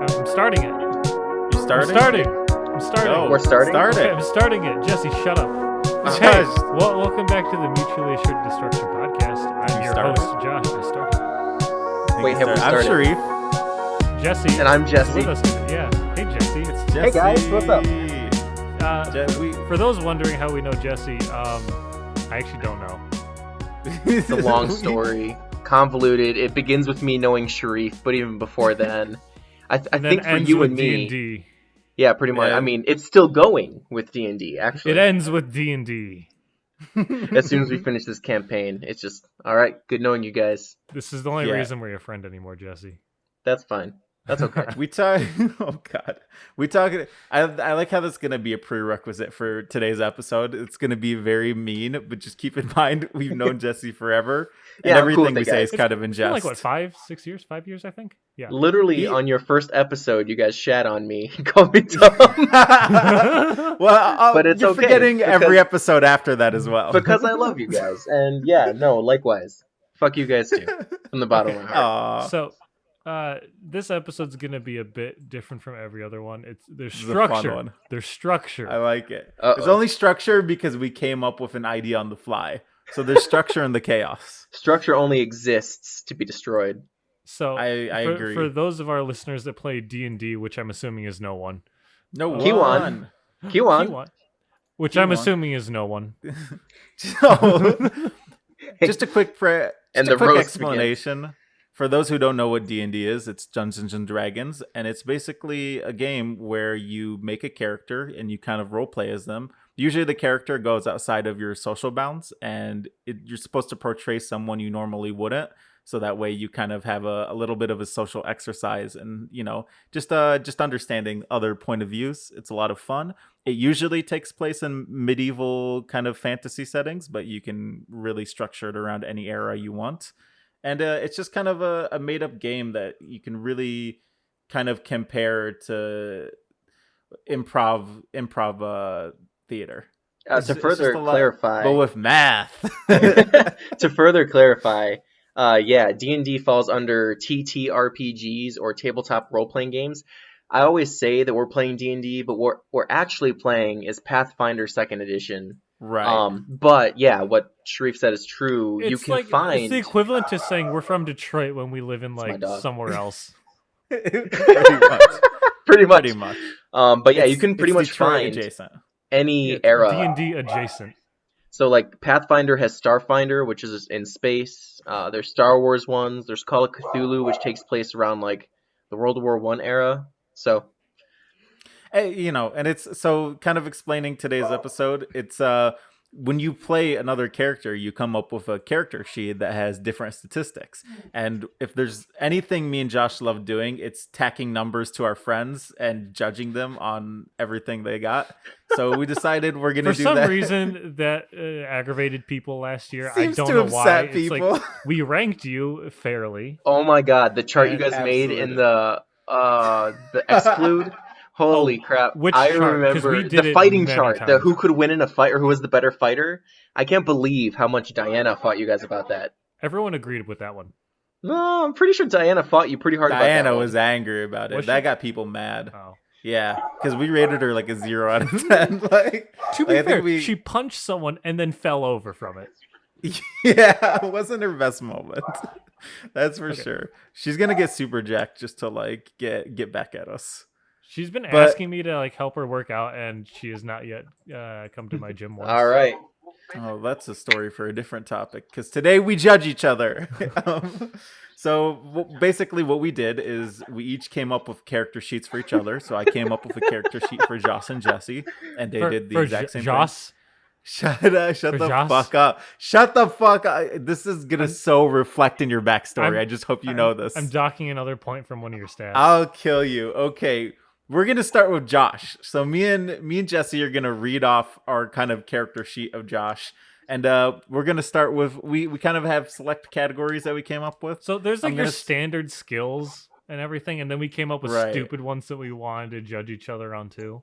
I'm starting it. You starting? I'm starting. No, We're starting? Start Okay, it. I'm starting it. Jesse, shut up. Hey, welcome back to the Mutually Assured Destruction Podcast. I'm your start host, Josh. I started. Wait, have we I'm started? Sharif. Jesse. And I'm is Jesse. with us today. Yeah. Hey, Jesse. It's Hey, Jesse. guys, what's up? For those wondering how we know Jesse, I actually don't know. It's a long story, convoluted. It begins with me knowing Sharif, but even before then, I And then think for ends you with and me, D&D. yeah, pretty much. Yeah. I mean, it's still going with D&D. Actually, It ends with D&D. as soon as we finish this campaign, it's just all right. Good knowing you guys. This is the only Yeah. reason we're your friend anymore, Jesse. That's fine. That's okay. We talk. Oh God, we talk. I like how that's gonna be a prerequisite for today's episode. It's gonna be very mean, but just keep in mind we've known Jesse forever, and Yeah, I'm cool everything with we it, say guys. is kind of in It's been jest. like, what, 5 years, I think? Yeah. Literally on your first episode, you guys shat on me, called me dumb. Well, But it's you're okay, forgetting every because- episode after that as well. Because I love you guys, and yeah, no, likewise. Fuck you guys too, from the bottom of my heart. Aw. So, this episode's gonna be a bit different from every other one. There's This is a fun structure. one. There's structure. I like it. Uh-oh. It's only structure because we came up with an idea on the fly. So there's structure in the chaos. Structure only exists to be destroyed. So I agree. For those of our listeners that play D&D, which I'm assuming is no one. No Kiwan. Kiwan. Which I'm Kiwan. assuming is no one. So, just a quick And the quick roast explanation for those who don't know what D&D is. It's Dungeons and Dragons, and it's basically a game where you make a character and you kind of role play as them. Usually the character goes outside of your social bounds, and you're supposed to portray someone you normally wouldn't, so that way you kind of have a little bit of a social exercise, and just understanding other point of views. It's a lot of fun. It usually takes place in medieval kind of fantasy settings, but you can really structure it around any era you want. And it's just kind of a made-up game that you can really kind of compare to improv theater. To further clarify, but with math. to further clarify, D&D falls under TTRPGs or tabletop role-playing games. I always say that we're playing D&D, but what we're actually playing is Pathfinder 2nd Edition. Right. But yeah, what Sharif said is true. You It's can like find it's the equivalent to saying we're from Detroit when we live in my like dog. somewhere else. Pretty much. pretty much. Pretty much. But yeah, you It's- can pretty it's much Detroit find adjacent. any It's era. D&D adjacent. So like Pathfinder has Starfinder, which is in space. There's Star Wars ones. There's Call of Cthulhu, which takes place around like the World War I era. So And it's so kind of explaining today's episode. It's when you play another character, you come up with a character sheet that has different statistics. And if there's anything me and Josh love doing, it's tacking numbers to our friends and judging them on everything they got. So we decided we're gonna For do some that. reason, that aggravated people last year. Seems I don't to know upset why. people. It's like we ranked you fairly. oh my god, the chart you Yeah, guys made in absolutely. the exclude. Holy crap. which I chart? 'Cause remember we did the it fighting many chart, the times. who could win in a fight or who was the better fighter. I can't believe how much Diana fought you guys about that. Everyone agreed with that one. No, I'm pretty sure Diana fought you pretty hard about that. Diana one. was angry about it. Was That she? got people mad. Oh. Yeah, because we rated her like a 0 out of 10. Like, To be I think fair, she punched someone and then fell over from it. yeah, it wasn't her best moment. That's for Okay. sure. She's gonna get super jacked just to like get back at us. She's been But- asking me to like help her work out, and she has not yet come to my gym once. All right. Oh, that's a story for a different topic. Because today we judge each other. Basically, what we did is we each came up with character sheets for each other. So I came up with a character sheet for Joss and Jesse, and they did the exact same thing. Joss. Shut the Joss? fuck up. Shut the fuck up. This is gonna so reflect in your backstory. I just hope you know this. I'm docking another point from one of your stats. I'll kill you. Okay. We're gonna start with Josh. So me and Jesse are gonna read off our kind of character sheet of Josh. And we're gonna start with we kind of have select categories that we came up with. So there's like I'm your gonna standard skills and everything, and then we came up with Right. stupid ones that we wanted to judge each other on too.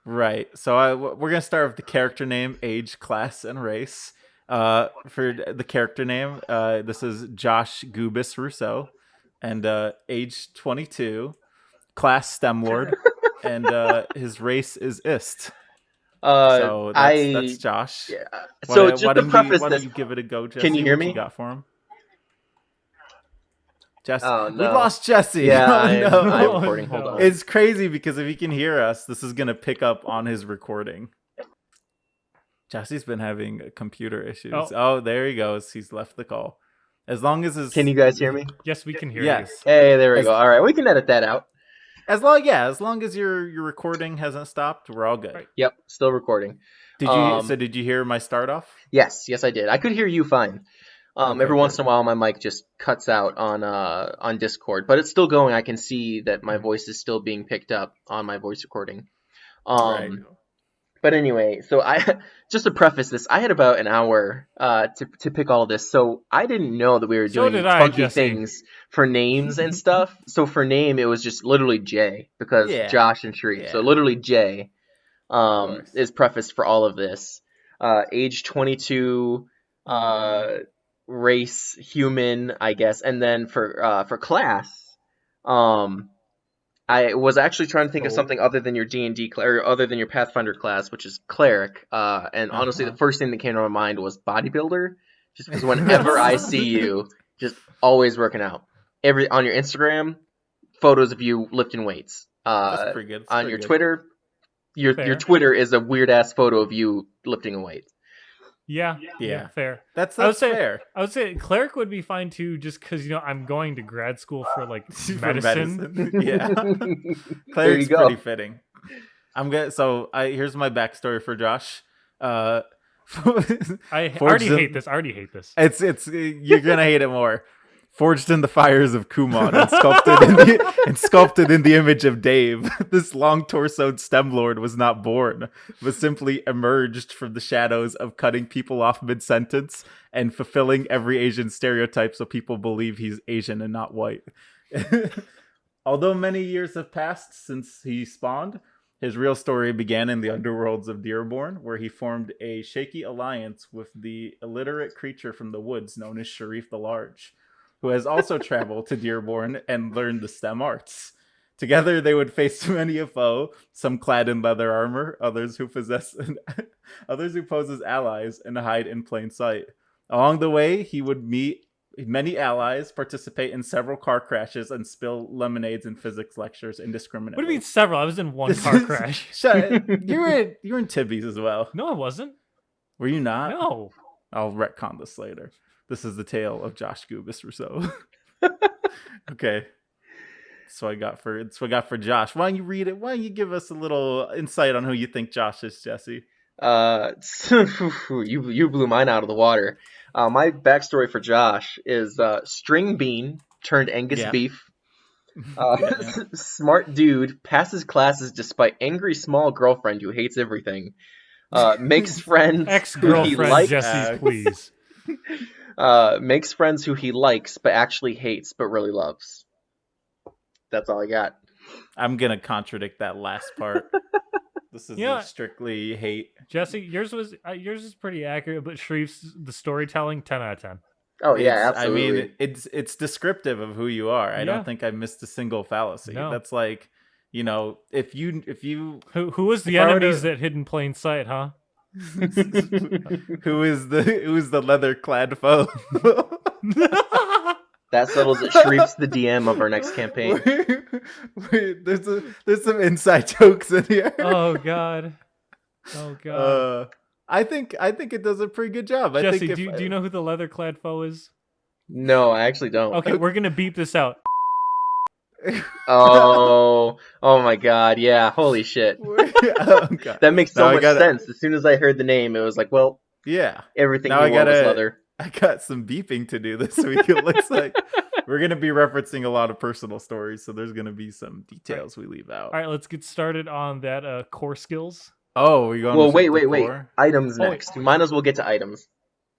Right. So we're gonna start with the character name, age, class, and race. For the character name, this is Josh Gubis Rousseau, and age 22. class STEM Lord, and his race is ist. Uh, So that's I Josh. yeah. So just to preface Why this, don't you give it a go, Jesse? can you hear What you me? got for him? Jesse, Oh we no. lost Jesse. Yeah, Oh I'm no, recording. Hold no. on. it's crazy because if he can hear us, this is gonna pick up on his recording. Jesse's been having computer issues. Oh, there he goes. He's left the call. As long as his Can you guys hear me? Yes, we can hear yes, Hey, there we As- go. All right, we can edit that out. as long as your recording hasn't stopped, we're all good. Right. Yep, still recording. Did you hear my start off? Yes, I did. I could hear you fine. Okay, Every once good. in a while, my mic just cuts out on Discord, but it's still going. I can see that my voice is still being picked up on my voice recording. Right. But anyway, so I just to preface this, I had about an hour to pick all this, so I didn't know that we were So doing did I, funky Jesse. things for names and stuff. So for name, it was just literally J because Yeah. Josh and Sharif. So Yeah. literally J course. is prefaced for all of this. Age 22, race human, I guess, and then for class, I was actually trying to think of Oh. something other than your D&D or other than your Pathfinder class, which is cleric. And honestly, the first thing that came to my mind was bodybuilder, just because whenever I see you, just always working out. On your Instagram, photos of you lifting weights. That's pretty good. That's On pretty your good. Twitter, your Fair. Twitter is a weird ass photo of you lifting a weight. Yeah, Yeah. fair. That's I would say fair. I would say cleric would be fine too, just because I'm going to grad school for like For medicine. Yeah. There you Cleric's go. pretty fitting. Here's my backstory for Josh. I Forged already in- hate this. I already hate this. It's you're gonna hate it more. Forged in the fires of Kumon and sculpted in the image of Dave, this long-torsoed STEM Lord was not born, but simply emerged from the shadows of cutting people off mid-sentence and fulfilling every Asian stereotype so people believe he's Asian and not white. Although many years have passed since he spawned, his real story began in the underworlds of Dearborn, where he formed a shaky alliance with the illiterate creature from the woods known as Sharif the Large, who has also traveled to Dearborn and learned the STEM arts. Together, they would face many a foe, some clad in leather armor, others who pose as allies and hide in plain sight. Along the way, he would meet many allies, participate in several car crashes, and spill lemonades in physics lectures indiscriminately. What do you mean several? I was in one car crash. You were in Tibby's as well. No, I wasn't. Were you not? No. I'll retcon this later. This is the tale of Josh Gubis Rousseau. Okay. That's what I got for Josh. Why don't you read it? Why don't you give us a little insight on who you think Josh is, Jesse? You blew mine out of the water. My backstory for Josh is string bean turned Angus beef. Smart dude, passes classes despite angry small girlfriend who hates everything. Makes friends who he Ex-girlfriend likes. Jesse, please. Makes friends who he likes but actually hates but really loves. That's all I got. I'm gonna contradict that last part. This is a strictly hate. Jesse, yours is pretty accurate, but Sharif's the storytelling 10 out of 10. Oh yeah, absolutely. I mean, it's descriptive of who you are. I don't think I missed a single fallacy. No. That's like, if you Who was the enemies that hid in plain sight, huh? who is the leather clad foe? That settles it. Sharif's the DM of our next campaign. Wait, there's some inside jokes in here. Oh god. I think it does a pretty good job. Jesse, I think do you know who the leather clad foe is? No, I actually don't. Okay, we're gonna beep this out. Oh my god, yeah, holy shit. Oh, God. That makes so much sense. As soon as I heard the name, it was like, well, yeah, everything now he wore was leather. I got some beeping to do this week. It looks like we're going to be referencing a lot of personal stories, so there's going to be some details we leave out. All right, let's get started on that core skills. Oh, we're going. Well, to wait. Items next. Might as well get to items.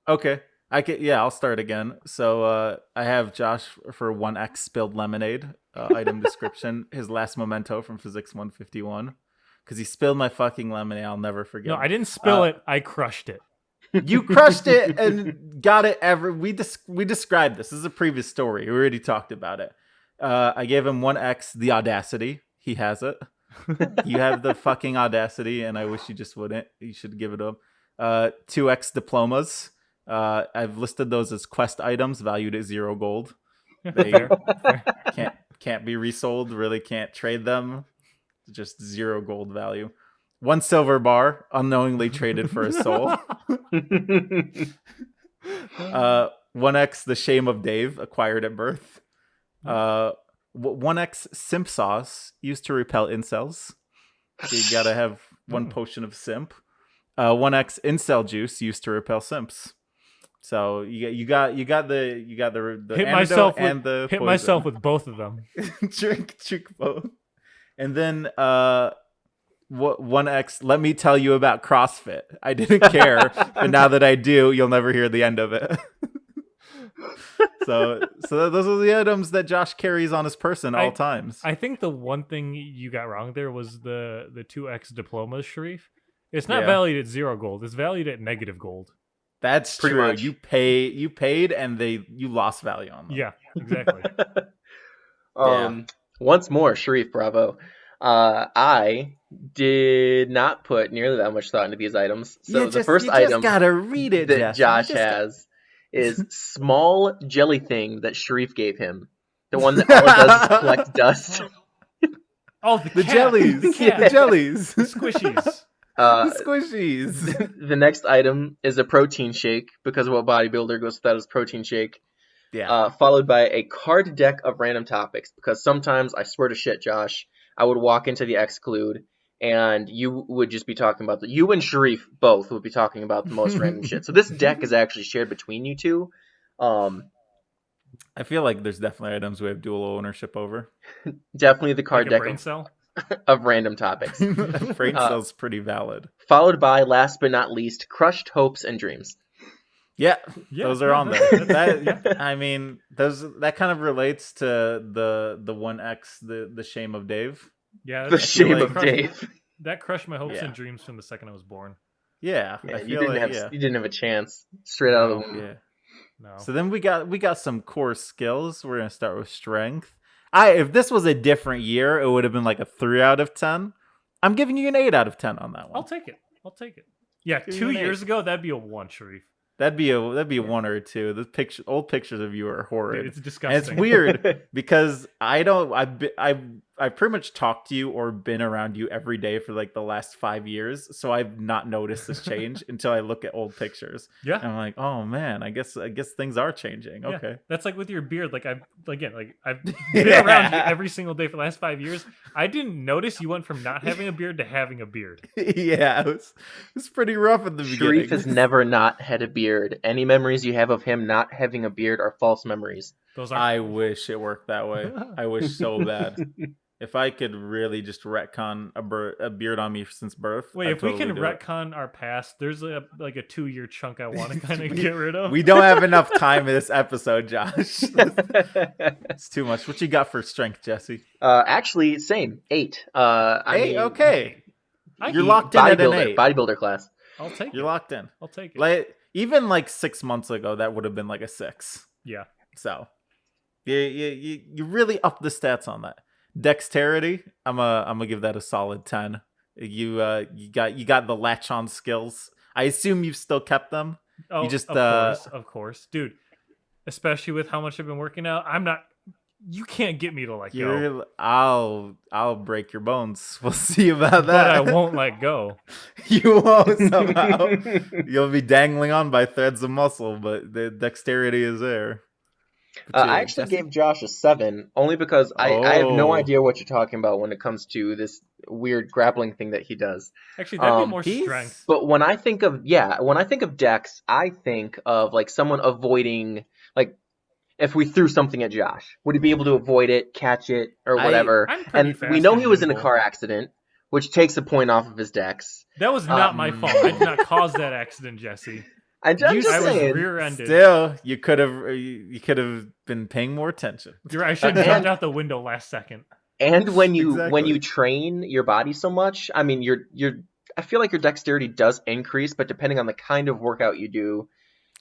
Okay, I'll start again. So I have Josh for 1x spilled lemonade. Item description: his last memento from Physics 151. Because he spilled my fucking lemonade, I'll never forget. No, I didn't spill it. I crushed it. You crushed it and got it. We described this. This is a previous story. We already talked about it. I gave him 1x the audacity. He has it. You have the fucking audacity, and I wish you just wouldn't. You should give it up. 2x diplomas. I've listed those as quest items valued at 0 gold. They Fair. can't be resold. Really can't trade them. Just 0 gold value. 1 silver bar, unknowingly traded for a soul. 1x the shame of Dave, acquired at birth. 1x simp sauce, used to repel incels. So you gotta have 1 potion of simp. 1x incel juice, used to repel simps. So you got the hit myself and the hit poison. myself with both of them. drink both. And then 1x, let me tell you about CrossFit. I didn't care, but now that I do, you'll never hear the end of it. So those are the items that Josh carries on his person all times. I think the one thing you got wrong there was the 2x diplomas, Sharif. It's not valued at 0 gold. It's valued at negative gold. That's Pretty true. much. You paid and you lost value on them. Yeah, exactly. Once more, Sharif, bravo. I did not put nearly that much thought into these items. So the first item gotta read it, that Josh has is small jelly thing that Sharif gave him. The one that all it does is collect dust. Oh, the jellies. The cat. The jellies. The squishies. The squishies. The next item is a protein shake, because what bodybuilder goes without his protein shake. Yeah. Followed by a card deck of random topics, because sometimes, I swear to shit, Josh, I would walk into the Exclude and you would just be talking about you and Sharif both would be talking about the most random shit. So this deck is actually shared between you two. I feel like there's definitely items we have dual ownership over. Definitely the card Like a deck brain cell? of random topics. Brain cell's pretty valid. Followed by, last but not least, crushed hopes and dreams. Yeah, those are on there. Yeah. I mean, that kind of relates to the 1x, the shame of Dave. Yeah, The shame of Dave. That crushed my hopes and dreams from the second I was born. Yeah, Yeah, I you feel didn't have a chance. Straight out of the womb. Yeah. No. So then we got some core skills. We're gonna start with strength. If this was a different year, it would have been like a 3 out of 10. I'm giving you an 8 out of 10 on that one. I'll take it. Yeah, Give you 2 an years 8. ago, that'd be a 1, Sharif. That'd be a 1 or a 2. The old pictures of you are horrid. It's And disgusting. it's weird because I've pretty much talked to you or been around you every day for like the last 5 years, so I've not noticed this change until I look at old pictures. Yeah. And I'm like, oh man, I guess things are changing. Yeah. Okay. That's like with your beard. Like I've been around you every single day for the last 5 years. I didn't notice you went from not having a beard to having a beard. Yeah, it was pretty rough at the beginning. Sharif has never not had a beard. Any memories you have of him not having a beard are false memories. Those are I wish it worked that way. I wish so bad. If I could really just retcon a beard on me since birth. Wait, I'd if we totally can do it. retcon our past, there's a 2-year chunk I want to kind of get rid of. We don't have enough time in this episode, Josh. It's too much. What you got for strength, Jesse? Actually, same 8. Okay. I You're eat locked in at an 8. Bodybuilder class. I'll take You're it. locked in. I'll take it. Like even like 6 months ago, that would have been like a 6. Yeah. So you really up the stats on that. Dexterity, I'm gonna give that a solid 10. You got the latch on skills. I assume you've still kept them. Oh, You just, of course, dude. Especially with how much I've been working out, you can't get me to let go. I'll break your bones. We'll see about that. But I won't let go. You won't somehow. You'll be dangling on by threads of muscle, but the dexterity is there. I actually gave Josh a 7, only because I have no idea what you're talking about when it comes to this weird grappling thing that he does. Actually, that'd be more strength. But when I think of Dex, I think of like someone avoiding, like if we threw something at Josh, would he be able to avoid it, catch it, or whatever? I'm pretty fast we know and he was in a nimble. car accident, which takes a point off of his Dex. That was not my fault. I did not cause that accident, Jesse. I'm just I was saying. rear-ended. Still, you could have been paying more attention. You're right, I should have jumped out the window last second. And when you Exactly. train your body so much, I mean, I feel like your dexterity does increase, but depending on the kind of workout you do,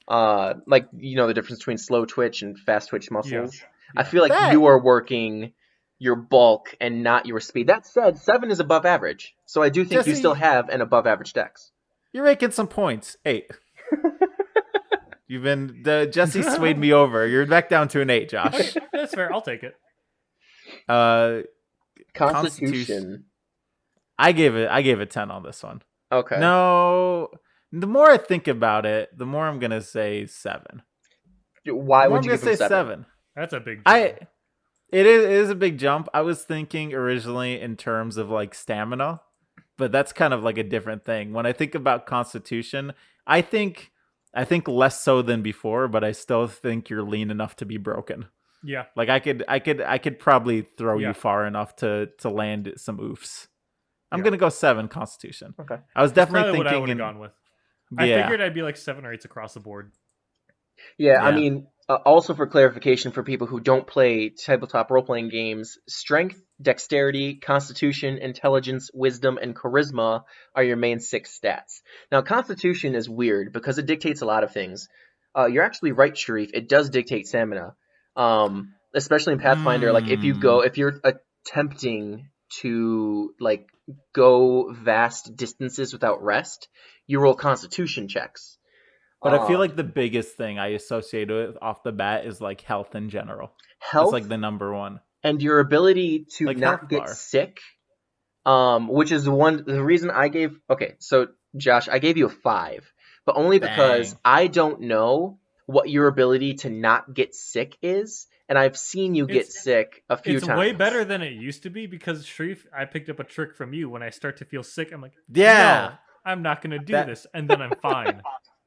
like the difference between slow twitch and fast twitch muscles, I feel like That- you are working your bulk and not your speed. That said, 7 is above average, so I do think you still Jesse, have an above average dex. you're making some points. 8. You've been Jesse swayed me over. You're back down to an 8, Josh. Okay, that's fair. I'll take it. Constitution. I gave it 10 on this one. Okay. No, the more I think about it, the more I'm gonna say 7. Why The more would I'm you gonna give him say 7? That's a big. It is a big jump. I was thinking originally in terms of like stamina, but that's kind of like a different thing. When I think about Constitution, I think less so than before, but I still think you're lean enough to be broken. Yeah. Like I could probably throw Yeah. you far enough to land some oofs. I'm Yeah. gonna go 7 Constitution. Okay. I was That's definitely probably what I thinking would have in, gone with. yeah. I figured I'd be like 7 or 8 across the board. Yeah, I Yeah. mean, also for clarification for people who don't play tabletop role-playing games, strength, dexterity, constitution, intelligence, wisdom, and charisma are your main 6 stats. Now, constitution is weird because it dictates a lot of things. You're actually right, Sharif. It does dictate stamina. Especially in Pathfinder, like if you're attempting to like go vast distances without rest, you roll constitution checks. But I feel like the biggest thing I associate with off the bat is like health in general. Health It's like the number one. and your ability to Like not health get bar. sick, which is the reason I gave. Okay, so Josh, I gave you a 5, but only because Dang. I don't know what your ability to not get sick is, and I've seen you get It's- sick a few It's times. way better than it used to be because Sharif, I picked up a trick from you. When I start to feel sick, I'm like, Yeah. no, I'm not going to do That- this, and then I'm fine.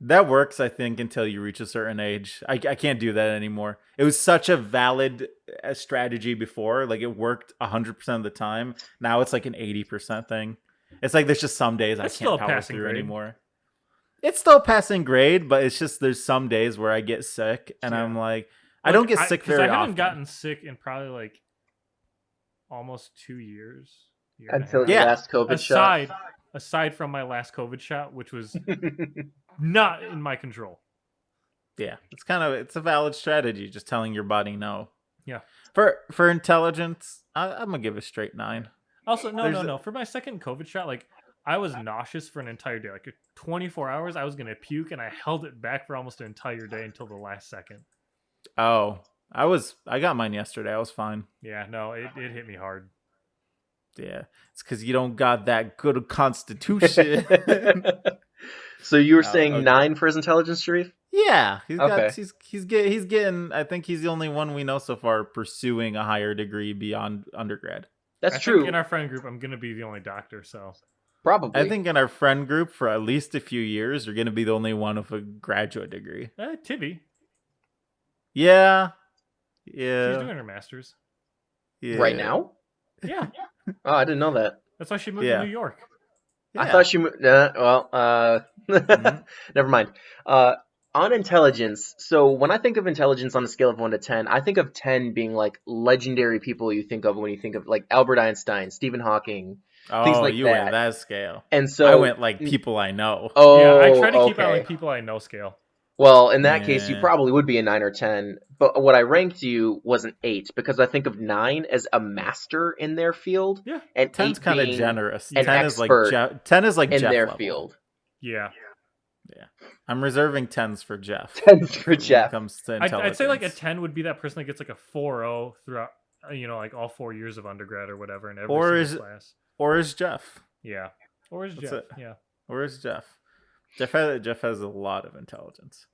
That works, I think, until you reach a certain age. I can't do that anymore. It was such a valid strategy before. Like, it worked 100% of the time. Now it's like an 80% thing. It's like there's just some days That's I still a can't power passing through grade. anymore. It's still passing grade, but it's just there's some days where I get sick, and Yeah. I'm like, I don't get sick 'cause very I haven't often. gotten sick in probably like almost 2 years. Year and a Until half. your Yeah. last COVID shot. Aside from my last COVID shot, which was not in my control. Yeah, it's a valid strategy, just telling your body no. Yeah. For intelligence, I'm gonna give it a straight 9. Also, There's no. For my second COVID shot, like I was nauseous for an entire day. Like 24 hours, I was gonna puke, and I held it back for almost an entire day until the last second. Oh, I got mine yesterday. I was fine. Yeah, no, it hit me hard. Yeah, it's because you don't got that good constitution. So you were Oh, saying okay. 9 for his intelligence, Sharif? Yeah, Okay. he's getting. I think he's the only one we know so far pursuing a higher degree beyond undergrad. That's I true. think in our friend group, I'm gonna be the only doctor. So Probably. I think in our friend group for at least a few years, you're gonna be the only one with a graduate degree. Tibby, Yeah, she's yeah, doing her master's. yeah. Right now? Yeah, Oh, I didn't know that. that's why she moved Yeah. to New York. I Yeah. thought she moved. Mhm. Never mind. On intelligence, so when I think of intelligence on a scale of 1 to 10, I think of 10 being like legendary people you think of when you think of like Albert Einstein, Stephen Hawking, things Oh, like you that. went that scale. And so I went like people I know. Oh, Yeah, I try to keep it on okay. like people I know scale. Well, in that case, you Yeah. probably would be a 9 or 10. But what I ranked you was an 8 because I think of 9 as a master in their field, Yeah, and 10's 8 kind of being generous. an 10 is like expert 10 is like in Jeff their level. field. yeah. I'm reserving 10s for Jeff. 10's for when Jeff. it comes to I'd say like a intelligence. 10 would be that person that gets like a 4.0 throughout, like all 4 years of undergrad or whatever in every Or single class. Or is Jeff? Yeah, or is That's Jeff? it. Yeah, Or is Jeff? Jeff has a lot of intelligence.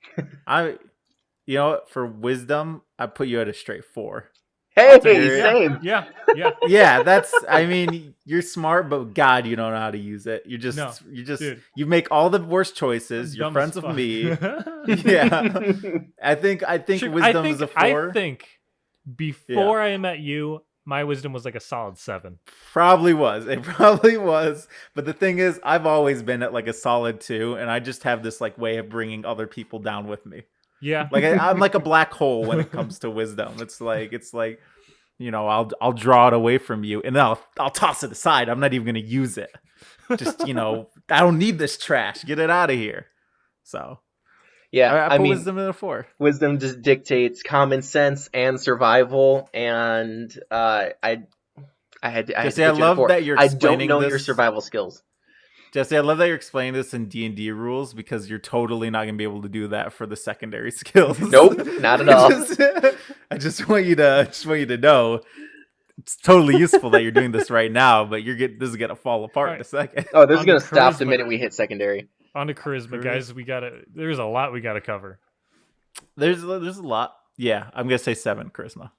For wisdom, I put you at a straight 4. Hey, take it. same. yeah. Yeah, I mean, you're smart, but God, you don't know how to use it. No, dude. You make all the worst choices. You're Dumb friends as with fuck. me. Yeah. I think Sure, wisdom is a 4. I think before I met you, my wisdom was like a solid 7. Probably was. It probably was. But the thing is, I've always been at like a solid 2, and I just have this like way of bringing other people down with me. Yeah, Like I'm like a black hole when it comes to wisdom. It's like I'll draw it away from you, and then I'll toss it aside. I'm not even gonna use it. Just I don't need this trash. Get it out of here. So Yeah, I I put mean, wisdom in a 4. wisdom just dictates common sense and survival, and I had to Jesse, I put you in a love four. that you're I don't explaining know your this. survival skills. Jesse, I love that you're explaining this in D&D rules because you're totally not going to be able to do that for the secondary skills. Nope, not at all. I just want you to know it's totally useful that you're doing this right now, but this is going to fall apart in a second. Oh, this is On the gonna stop the charisma- minute we hit secondary. On to charisma, guys. There's a lot we gotta cover. There's a lot. Yeah, I'm going to say 7 charisma.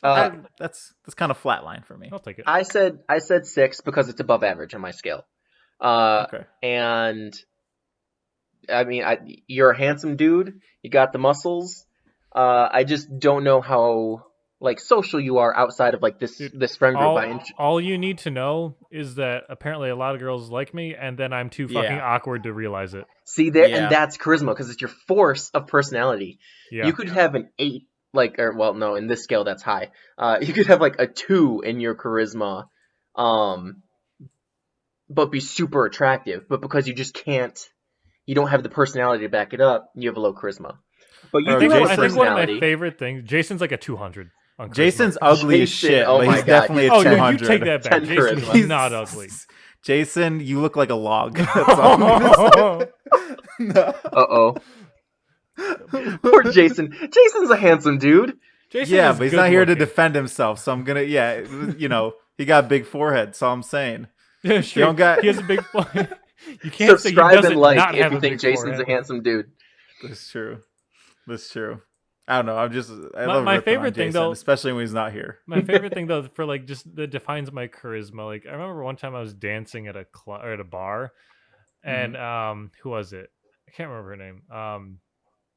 Uh, That's kind of flatline for me. I'll take it. I said 6 because it's above average on my scale. Okay. And I mean, you're a handsome dude. You got the muscles. I just don't know how like social you are outside of like this Dude, this friend group. All you need to know is that apparently a lot of girls like me, and then I'm too fucking Yeah. awkward to realize it. See there, Yeah. and that's charisma because it's your force of personality. Yeah. You could have an 8, no, in this scale that's high. You could have like a 2 in your charisma, but be super attractive. But because you just can't, you don't have the personality to back it up. You have a low charisma. But you Bro, do have a I think one of my personality. favorite things. Jason's like a 200 on charisma. Jason's ugly as Jason, shit, oh but my he's God, definitely a Oh, 1000. no, you take that back. 10 Jason's charisma. not ugly. Jason, you look like a log. That's all I'm gonna say. No. Uh-oh. Poor Jason. Jason's a handsome dude. Jason Yeah, is but he's good not here to looking. defend himself, so I'm gonna, he got a big forehead, so I'm saying. Yeah, sure. don't got- He has a big forehead. You can't say he Subscribe doesn't and like not if have you a think big Jason's forehead. a handsome dude. That's true. I don't know. I My- love my ripping on favorite thing, Jason, though- especially when he's not here. My favorite thing though, for like just that defines my charisma. Like I remember one time I was dancing at a or at a bar, and who was it? I can't remember her name.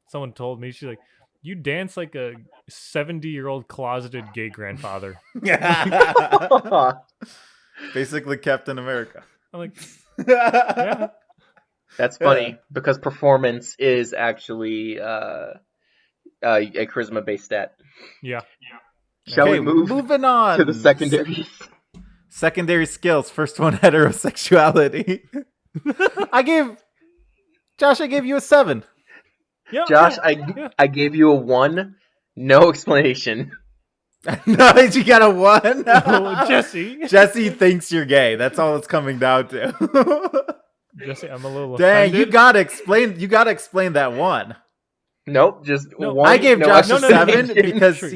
Someone told me, she's like, "You dance like a 70-year-old closeted gay grandfather." Basically, Captain America. I'm like, yeah. That's funny because performance is actually a charisma based stat. Yeah. Shall we move moving on to the secondaries? Secondary skills. First one, heterosexuality. I gave you a 7. Yeah. Josh, yeah. I gave you a 1. No explanation. No, you got a 1. Oh, Jesse. Jesse thinks you're gay. That's all it's coming down to. Jesse, I'm a little Dang, offended. you gotta explain that 1. Nope, just No, 1. I gave no Josh a explanation. 7 because Sure.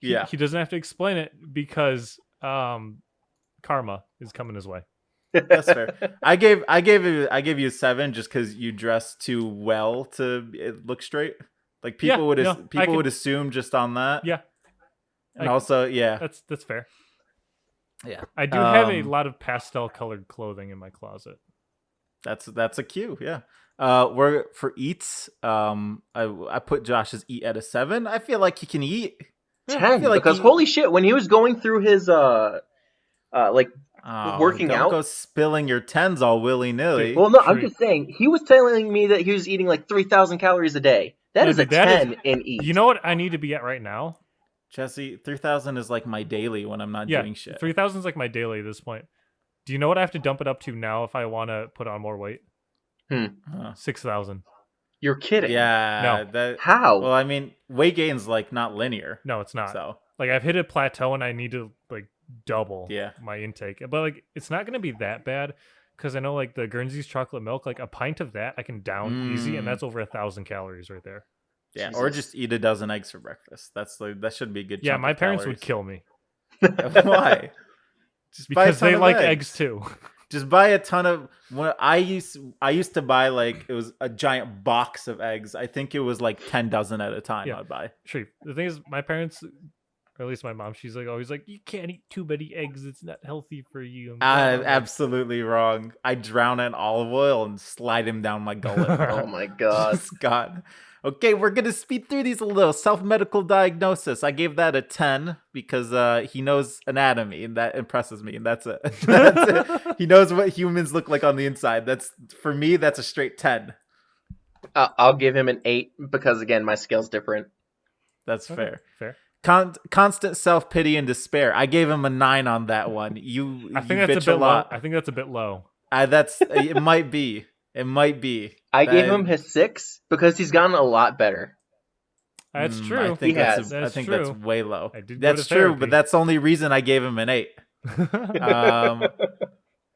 yeah. He doesn't have to explain it because karma is coming his way. That's fair. I gave you a 7 just because you dressed too well to look straight. Like people would assume just on that. Yeah. And also, yeah, That's fair. yeah. I do have a lot of pastel colored clothing in my closet. That's a cue. Yeah. We're for eats. I put Josh's eat at a 7. I feel like he can eat. 10 like because holy shit, when he was going through his working don't out. go spilling your 10s all willy nilly. Well, no, I'm Treat. just saying he was telling me that he was eating like 3,000 calories a day. That No, is a dude, that 10 in eat. You know what I need to be at right now? Jesse, 3,000 is like my daily when I'm not doing shit. 3,000 is like my daily at this point. Do you know what I have to dump it up to now if I want to put on more weight? 6,000. You're kidding. Yeah. No. How? Well, I mean, weight gain's like not linear. No, it's not. So Like I've hit a plateau and I need to like double Yeah. my intake. But like it's not going to be that bad because I know like the Guernsey's chocolate milk, like a pint of that I can down easy, and that's over 1,000 calories right there. yeah, Jesus. or just eat a dozen eggs for breakfast. That should be a good. Yeah, chunk my of parents would calories. kill me Why? Just buy a because ton they of like eggs too. Just buy a ton of. When I used to buy like it was a giant box of eggs. I think it was like 10 dozen at a time. Yeah. I'd buy. Sure. The thing is, my parents, or at least my mom, she's like always like, you can't eat too many eggs. It's not healthy for you. Absolutely wrong. I drown in olive oil and slide him down my gullet. Oh my god. God. Okay, we're gonna speed through these a little. Self-medical diagnosis. I gave that a 10 because he knows anatomy and that impresses me, and that's it. That's it. He knows what humans look like on the inside. That's for me. That's a straight 10. I'll give him an 8 because again, my scale's different. That's fair. Fair. Constant self-pity and despair. I gave him a 9 on that one. I think that's a bit low. I think that's a bit low. It might be. It might be. I gave That him his 6 because he's gotten a lot better. That's I true. think He has. I That's think true. that's way low. I did go That's to true, but therapy. that's the only reason I gave him an 8.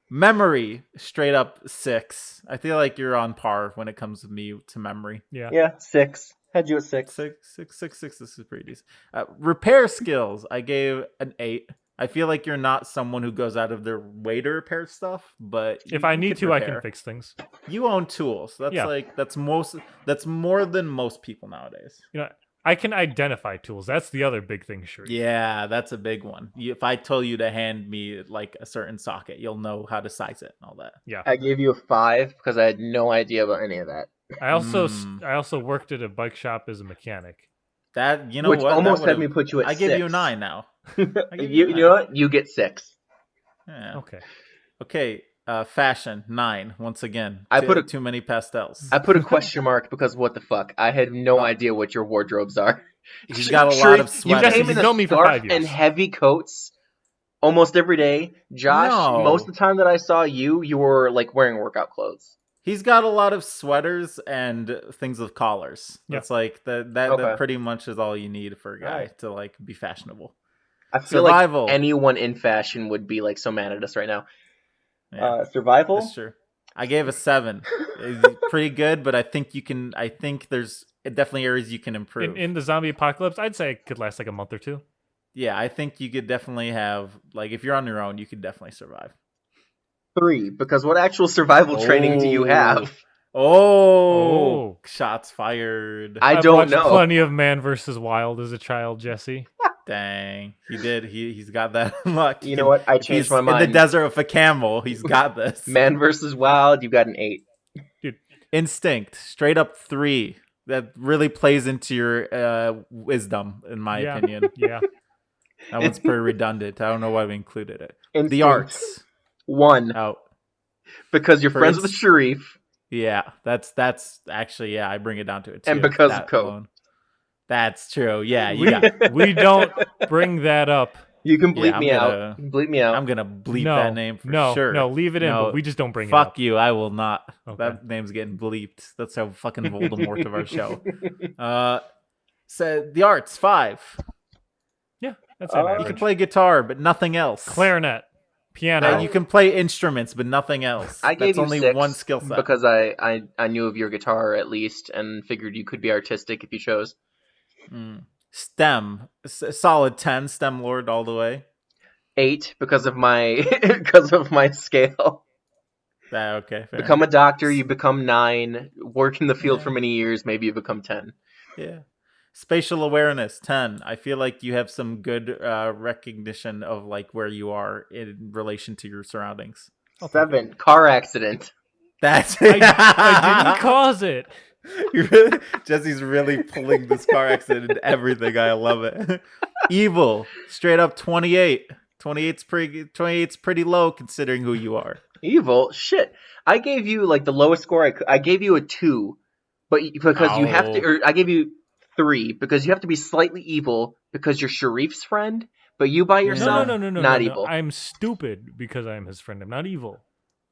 Memory, straight up 6. I feel like you're on par when it comes to me to memory. Yeah. Yeah, 6. Had you at 6. 6. This is pretty decent. Repair skills, I gave an 8. I feel like you're not someone who goes out of their way to repair stuff, but If I need could to, I can repair. fix things. You own tools. That's Yeah. that's more than most people nowadays. You know, I can identify tools. That's the other big thing, Sharif. Yeah, that's a big one. If I tell you to hand me like a certain socket, you'll know how to size it and all that. Yeah. I gave you a 5 because I had no idea about any of that. I also worked at a bike shop as a mechanic. That Which what? almost That had me put you at I 6. give you a 9 now. You know what? You get 6. Yeah. Okay. Okay. Fashion 9 once again. I put too many pastels. I put a question mark because what the fuck? I had no idea what your wardrobes are. He's got a Sharif, lot of You sweaters. came in You've a known me for scarf 5 years. and heavy coats almost every day. Josh, No. most of the time that I saw you, you were like wearing workout clothes. He's got a lot of sweaters and things with collars. Yeah. That's like that Okay. pretty much is all you need for a guy Alright. to like be fashionable. I feel Survival. like anyone in fashion would be like so mad at us right now. Yeah, Survival? that's true. I gave a 7. It's pretty good, but I think there's definitely areas you can improve. In the zombie apocalypse, I'd say it could last like a month or 2. Yeah, I think you could definitely have, like, if you're on your own, you could definitely survive. 3, because what actual survival training do you have? Oh, shots fired. I I've don't watched know. plenty of Man vs. Wild as a child, Jesse. Dang, he did. He's got that luck. You know what? I changed my mind. In the desert with a camel. He's got this. Man versus Wild, you got an 8. Instinct, straight up 3. That really plays into your wisdom, in my opinion. Yeah. That one's pretty redundant. I don't know why we included it. Instinct. The arts. 1, Oh, because you're friends with Sharif. yeah. That's actually, yeah. I bring it down to it too. And because that of Coke. alone. That's true. Yeah, you got. We don't bring that up. You can bleep I'm me gonna- out. Bleep me out. I'm gonna bleep No, that name for sure. No, leave it in, No, but we just don't bring it up. Fuck you. I will not. Okay. That name's getting bleeped. That's how fucking Voldemort of our show. So the arts 5. That's You an You average. can play guitar, but nothing else. Clarinet, piano. You can play instruments, but nothing else. I gave That's you only 6 one skill set. because I knew of your guitar at least and figured you could be artistic if you chose. STEM, solid 10. STEM Lord all the way. 8 because of my because of my scale. Okay. Fair Become a doctor, you become 9. Work in the field for many years, maybe you become 10. Yeah. Spatial awareness 10. I feel like you have some good recognition of like where you are in relation to your surroundings. 7, car accident. That's I didn't cause it. Jesse's really pulling this car accident into everything. I love it. Evil, straight up 28. 28's pretty low considering who you are. Evil? Shit. I gave you like the lowest score I gave you a 2, but because you have to, or I gave you 3 because you have to be slightly evil because you're Sharif's friend, but you by yourself, No, not evil. I'm stupid because I'm his friend. I'm not evil.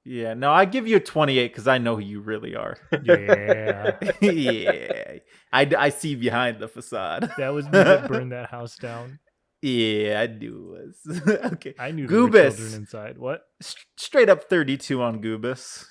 Yeah, no, I give you a 28 because I know who you really are. Yeah. Yeah, I see behind the facade. That was me that burned that house down. Yeah, I knew it was. Okay, I knew there were Goobus. children inside. What? Straight up 32 on Goobus.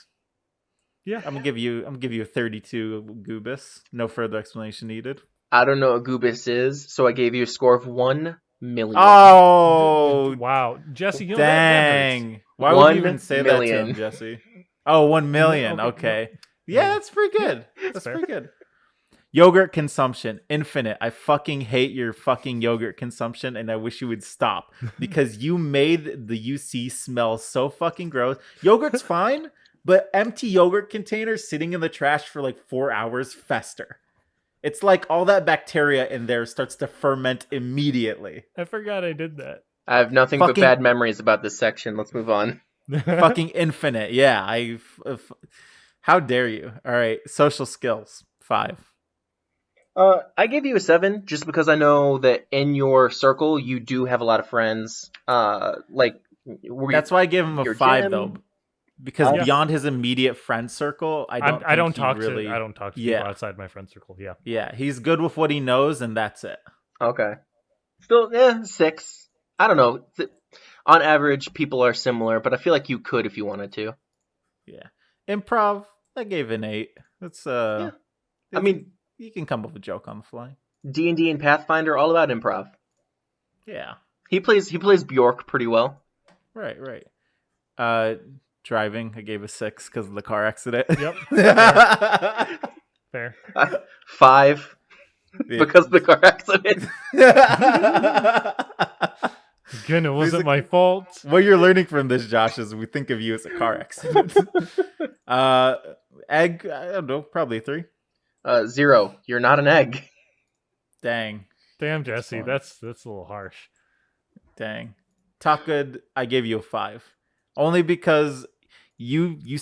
Yeah. I'm gonna give you a 32 Goobus. No further explanation needed. I don't know what Goobus is, so I gave you a score of 1 million. Oh, Wow. Jesse, you know that hurts. dang! Why would you even 1 say that to million. him, Jesse? Oh, 1 million. Okay, Okay. no. Yeah, that's pretty good. That's fair. pretty good. Yogurt consumption, infinite. I fucking hate your fucking yogurt consumption, and I wish you would stop because you made the UC smell so fucking gross. Yogurt's fine, but empty yogurt containers sitting in the trash for like 4 hours fester. It's like all that bacteria in there starts to ferment immediately. I forgot I did that. I have nothing but Fucking- bad memories about this section. Let's move on. Fucking infinite. Yeah, how dare you? All right, social skills 5. I gave you a 7 just because I know that in your circle you do have a lot of friends. That's That's why I gave him a your 5 gym. though. because Yeah. beyond his immediate friend circle, I don't talk really... to people Yeah. outside my friend circle. Yeah. Yeah, he's good with what he knows, and that's it. Okay. Still, 6. I don't know. On average, people are similar, but I feel like you could if you wanted to. Yeah. Improv, I gave an 8. That's Yeah. I mean, you can come up with a joke on the fly. D&D and Pathfinder all about improv. Yeah. He plays Bjork pretty well. Right. Driving, I gave a 6 because of the car accident. Yep. Fair. 5 Yeah. because of the car accident. Again, it wasn't my fault. What you're learning from this, Josh, is we think of you as a car accident. Egg, I don't know, probably 3. 0. You're not an egg. Dang. Damn, Jesse, fun. that's a little harsh. Dang. Talk good, I gave you a 5. Only because you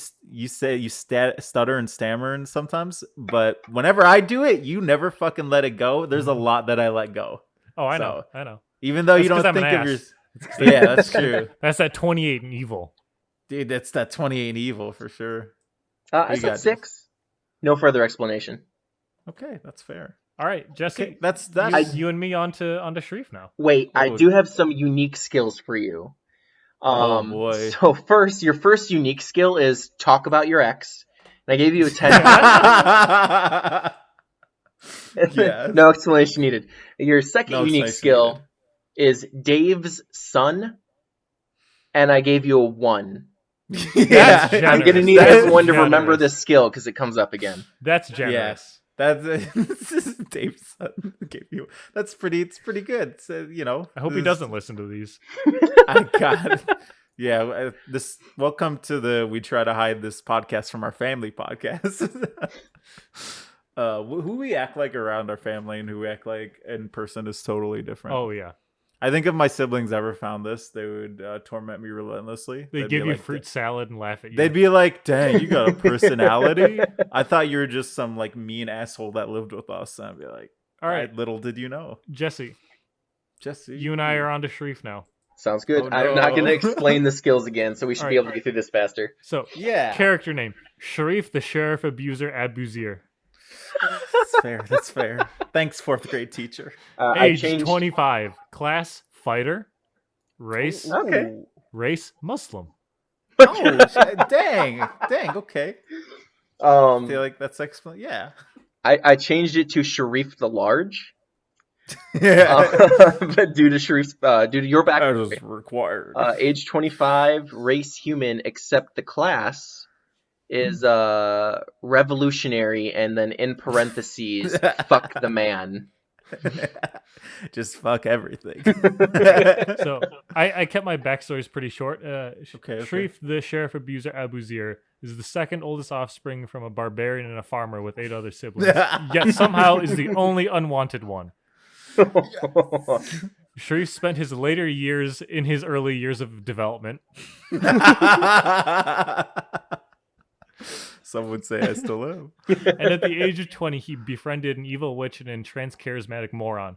say you stutter and stammer and sometimes, but whenever I do it, you never fucking let it go. There's a lot that I let go. Oh, I So, know. Even though That's you don't 'cause I'm think an of your... ass. Yeah, that's true. That's that 28 in evil. Dude, that's that 28 evil for sure. I You said got 6. No further explanation. Okay, that's fair. All right, Jesse. Okay, that's you and me on to Sharif now. Wait, I Oh. do have some unique skills for you. Oh, boy. So your first unique skill is talk about your ex. And I gave you a 10. Yes. No explanation needed. Your second No unique explanation skill needed. is Dave's son, and I gave you a 1. Yeah, That's I'm gonna generous. need That's everyone to remember generous. this skill because it comes up again. That's generous. Yes. That's this is Dave's son gave you. That's pretty. It's pretty good. So, I hope he doesn't listen to these. I got it. Yeah. This. Welcome to the We Try to Hide This podcast from our family podcast. Who we act like around our family and who we act like in person is totally different. Oh yeah, I think if my siblings ever found this, they would torment me relentlessly. they They'd give be you like, fruit salad and laugh at you. They'd be like, "Dang, you got a personality." I thought you were just some like mean asshole that lived with us. And I'd be like, All right, little did you know, Jesse. Jesse. You and I are on to Sharif now. Sounds good. Oh, I'm not going no. to explain the skills again, so we should be Alright. able to get through this faster. So, Yeah, character name: Sharif, the sheriff abuser Abuzier. that's fair. That's fair. Thanks, 4th grade teacher. I Age changed. 25. Class fighter. Race Okay. race Muslim. Oh, dang. Okay. I feel like that's explain. Yeah. I changed it to Sharif the Large. Yeah. But due to your That background, was required. age 25, race human, except the class is revolutionary, and then in parentheses, fuck the man. Just fuck everything. So I kept my backstories pretty short. Okay. Sharif, the sheriff abuser Abuzier, is the second oldest offspring from a barbarian and a farmer with 8 other siblings. Yet somehow is the only unwanted one. Sharif spent his later years in his early years of development. Some would say I still am. And at the age of 20, he befriended an evil witch and a trans-charismatic moron.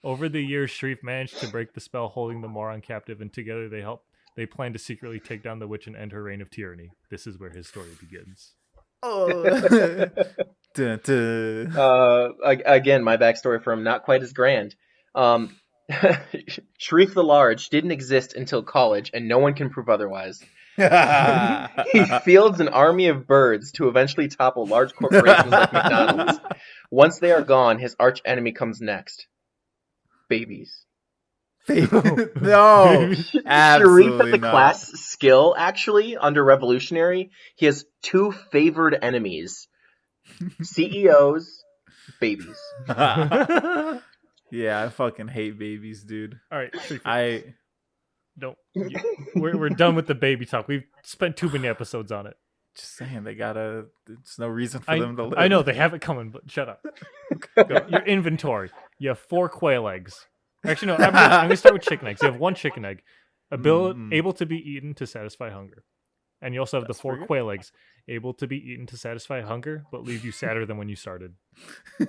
Over the years, Sharif managed to break the spell holding the moron captive, and together they plan to secretly take down the witch and end her reign of tyranny. This is where his story begins. Oh. Dun, dun. Again, my backstory for him not quite as grand. Sharif the Large didn't exist until college, and no one can prove otherwise. He fields an army of birds to eventually topple large corporations like McDonald's. Once they are gone, his arch enemy comes next. Babies. No, Sharif absolutely at the not. class skill, actually, under Revolutionary, he has 2 favored enemies. CEOs, babies. Yeah, I fucking hate babies, dude. All right, Sharif, Just we're done with the baby talk. We've spent too many episodes on it. saying, there's no reason for them to live. I know they have it coming, but shut up. Go. Your inventory. You have 4 quail eggs. Actually, no. I'm gonna start with chicken eggs. You have 1 chicken egg, able to be eaten to satisfy hunger, and you also have the That's 4 pretty good. quail eggs. able to be eaten to satisfy hunger, but leave you sadder than when you started.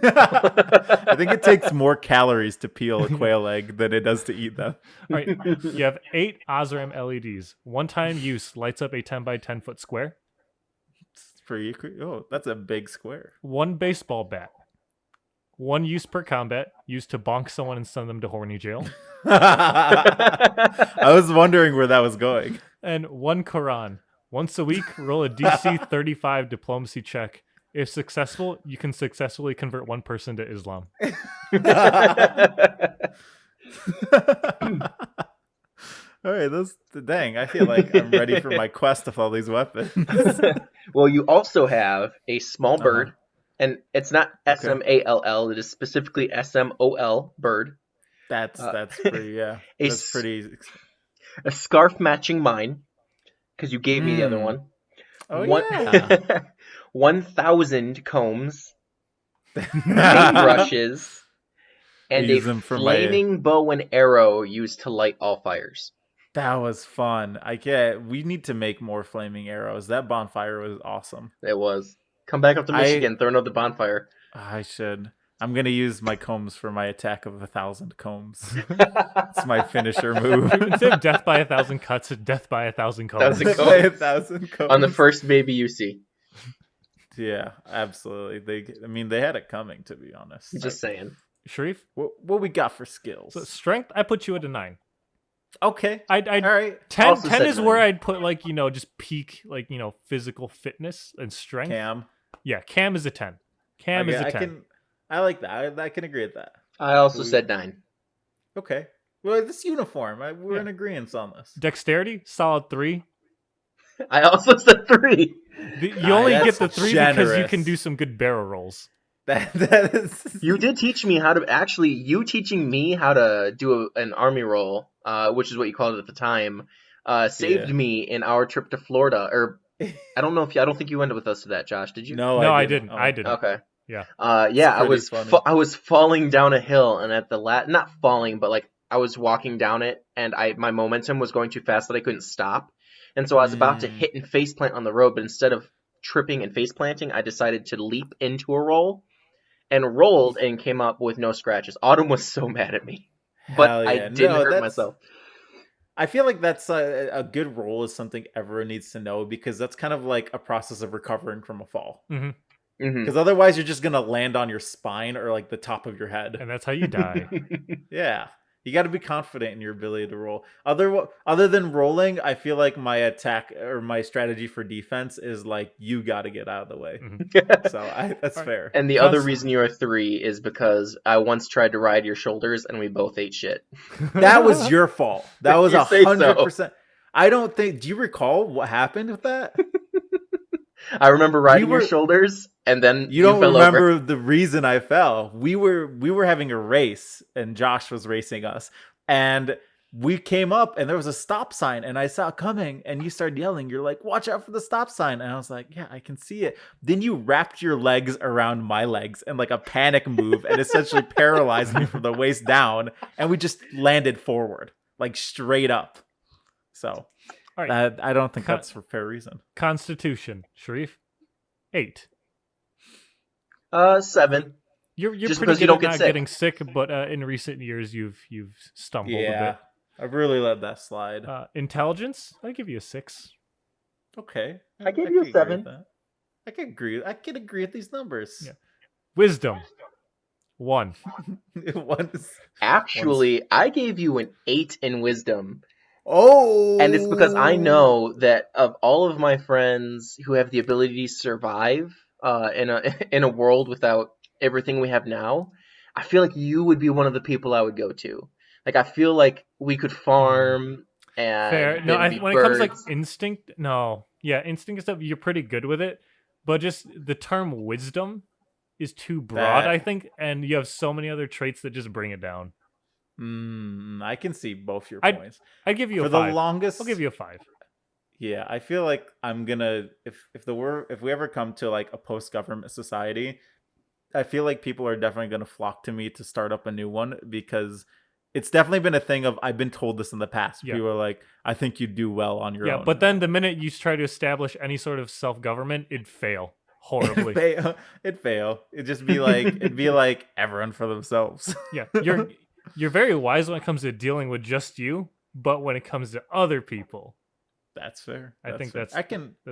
I think it takes more calories to peel a quail egg than it does to eat them. All right, you have 8 Osram LEDs. One-time use lights up a 10 by 10 foot square. Oh, that's a big square. 1 baseball bat. 1 use per combat, used to bonk someone and send them to horny jail. I was wondering where that was going. And 1 Quran. Once a week, roll a DC 35 diplomacy check. If successful, you can successfully convert 1 person to Islam. All right, dang. I feel like I'm ready for my quest of all these weapons. Well, you also have a small bird, and it's not SMALL. It is specifically SMOL bird. That's pretty. Yeah, that's pretty. A scarf matching mine, because you gave me the other one. Oh yeah. 1,000 combs, paintbrushes, and a flaming bow and arrow used to light all fires. That was fun. We need to make more flaming arrows. That bonfire was awesome. It was. Come back up to Michigan, throw another bonfire. I should. I'm going to use my combs for my attack of 1,000 combs. It's my finisher move. Instead of death by 1,000 cuts, it's death by 1,000 combs. 1,000 combs. On the first baby you see. Yeah, absolutely. They had it coming, to be honest. Just saying. Sharif? What we got for skills? So strength, I put you at a 9. Okay. All right. 10 is 9. Where I'd put, just peak, physical fitness and strength. Cam. Yeah, Cam is a 10. Cam is a 10. I like that. I can agree with that. I also said 9. Okay. Well, this uniform, we're in agreement on this. Dexterity, solid 3. I also said 3. You only get the 3 because you can do some good barrel rolls. That is... You did teach me how to... Actually, you teaching me how to do an army roll, which is what you called it at the time, saved me in our trip to Florida. Or I don't think you went with us to that, Josh. Did you? No, I didn't. Oh. I didn't. Okay. Yeah. I was falling down a hill, and at the not falling, but I was walking down it, and my momentum was going too fast that I couldn't stop, and so I was about to hit and face plant on the road, but instead of tripping and face planting, I decided to leap into a roll, and rolled and came up with no scratches. Autumn was so mad at me, but I didn't hurt myself. I feel like that's a good roll is something everyone needs to know, because that's kind of like a process of recovering from a fall. Mm-hmm. Because otherwise you're just going to land on your spine or the top of your head. And that's how you die. Yeah. You got to be confident in your ability to roll. Other than rolling, I feel like my attack or my strategy for defense is you got to get out of the way. Mm-hmm. So that's fair. And the other reason you're a 3 is because I once tried to ride your shoulders and we both ate shit. That was your fault. That was 100%. I don't think... Do you recall what happened with that? I remember riding your shoulders, and then you don't remember the reason I fell. We were having a race, and Josh was racing us, and we came up, and there was a stop sign, and I saw it coming, and you started yelling. You're like, "Watch out for the stop sign!" And I was like, "Yeah, I can see it." Then you wrapped your legs around my legs in a panic move, and essentially paralyzed me from the waist down, and we just landed forward, straight up. So. All right. I don't think that's for fair reason. Constitution, Sharif, 8. 7. You're just pretty because good you don't at get not sick. getting sick, but in recent years you've stumbled a bit. I've really let that slide. Intelligence, I give you a 6. Okay, I give you a 7. I can agree. I can agree with these numbers. Yeah. Wisdom, 1. Actually, I gave you an 8 in wisdom. Oh, and it's because I know that of all of my friends who have the ability to survive in a world without everything we have now, I feel like you would be one of the people I would go to. I feel like we could farm and fair. No, when birds. it comes instinct, no, yeah, instinct stuff, you're pretty good with it, but just the term wisdom is too broad, I think, and you have so many other traits that just bring it down. I can see both your points. I'd give you a 5. For the longest, I'll give you a 5. Yeah, I feel like I'm gonna if we ever come to a post-government society, I feel like people are definitely gonna flock to me to start up a new one, because it's definitely been a thing of I've been told this in the past. Yeah. People are like, I think you'd do well on your Yeah, own. but then the minute you try to establish any sort of self-government, it'd fail horribly. It'd fail. It'd be like everyone for themselves. Yeah, you're very wise when it comes to dealing with just you, but when it comes to other people, That's fair. I think fair. that's-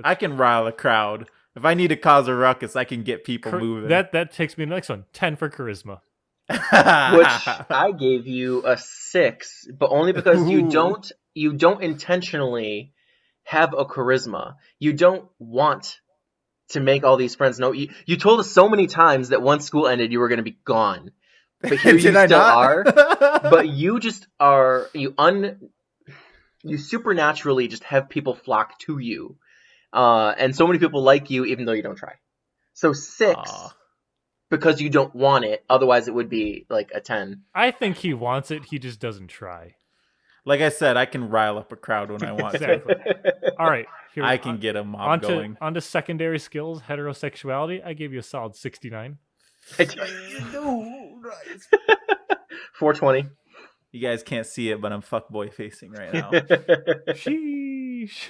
I can rile a crowd. If I need to cause a ruckus, I can get people moving. that takes me to the next one. 10 for charisma. Which I gave you a 6, but only because you don't intentionally have a charisma. You don't want to make all these friends. No, you told us so many times that once school ended, you were going to be gone. But here you still are. But you just are. You supernaturally just have people flock to you, and so many people like you, even though you don't try. So 6. Aw. Because you don't want it. Otherwise, it would be like a 10. I think he wants it. He just doesn't try. Like I said, I can rile up a crowd when I want Exactly. All right. Here, I can get a mob going. onto secondary skills, heterosexuality. I gave you a solid 69. 420. You guys can't see it, but I'm fuckboy facing right now. Sheesh.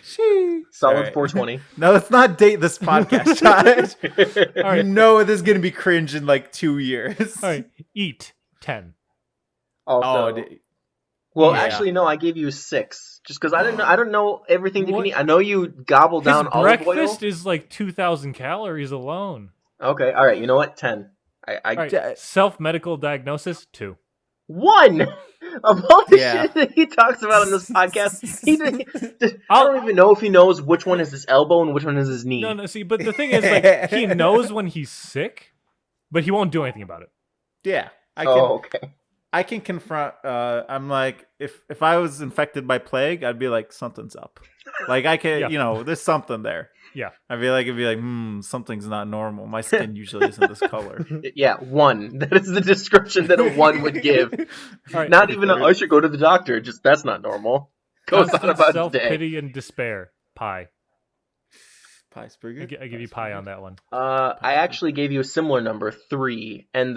Solid All right. 420. No, let's not date this podcast, Josh. All right. You know this is gonna be cringe in like 2 years. All right. Eat 10. Also, well, yeah. actually, no. I gave you 6, just because I don't know everything that you What? can eat. I know you gobble His down olive oil. breakfast is like 2,000 calories alone. Okay, all right. You know what? 10. All right. Self-medical diagnosis 2. 1 of all the Yeah. shit that he talks about on this podcast. I don't even know if he knows which one is his elbow and which one is his knee. No. See, but the thing is, like, he knows when he's sick, but he won't do anything about it. Yeah, Okay. I can confront. I'm like, if I was infected by plague, I'd be like, something's up. Like I can, Yeah. there's something there. Yeah. It'd be like, something's not normal. My skin usually isn't this color. Yeah, 1. That is the description that a 1 would give. All right. Not even I should go to the doctor. Just that's not normal. Goes on Constant about his day. self-pity and despair. Pie. Pie's pretty good. I give you pie on that one. I actually gave you a similar number, 3, and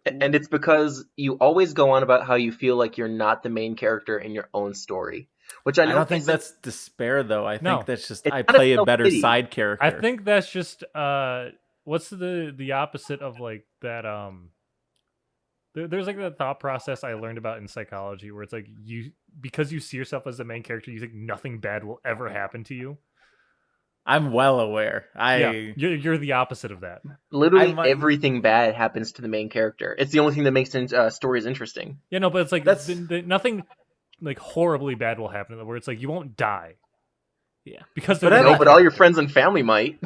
it's because you always go on about how you feel like you're not the main character in your own story, which I I know don't think that's despair though. I No. think that's just It's I not a play a better self-pity. side character. I think that's just what's the opposite of like that there's like the thought process I learned about in psychology where it's like because you see yourself as the main character, you think nothing bad will ever happen to you. I'm well aware. Yeah, you're the opposite of that. literally everything bad happens to the main character. It's the only thing that makes stories interesting. Yeah, no, but it's like That's- nothing like horribly bad will happen where it's like you won't die. Yeah. Because But they're I the No, main but all your character. friends and family might.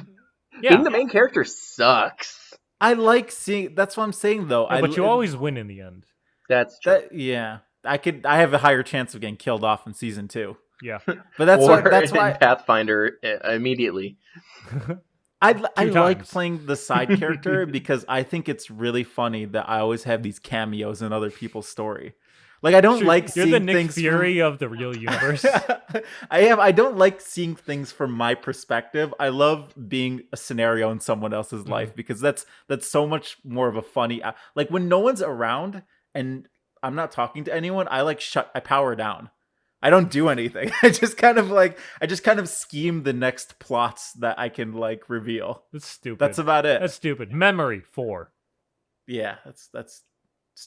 Yeah. Being the main character sucks. I like seeing. That's what I'm saying though. Yeah, but you always win in the end. That's true. Yeah, I have a higher chance of getting killed off in season 2. Yeah. But that's or that's in why Pathfinder immediately. I Two like times. playing the side character because I think it's really funny that I always have these cameos in other people's story. Like I don't Sure, like you're seeing the Nick things Fury of the real universe. I don't like seeing things from my perspective. I love being a scenario in someone else's life because that's so much more of a funny like when no one's around and I'm not talking to anyone, I power down. I don't do anything. I just kind of scheme the next plots that I can like reveal. That's stupid. That's about it. That's stupid. Memory 4. Yeah, that's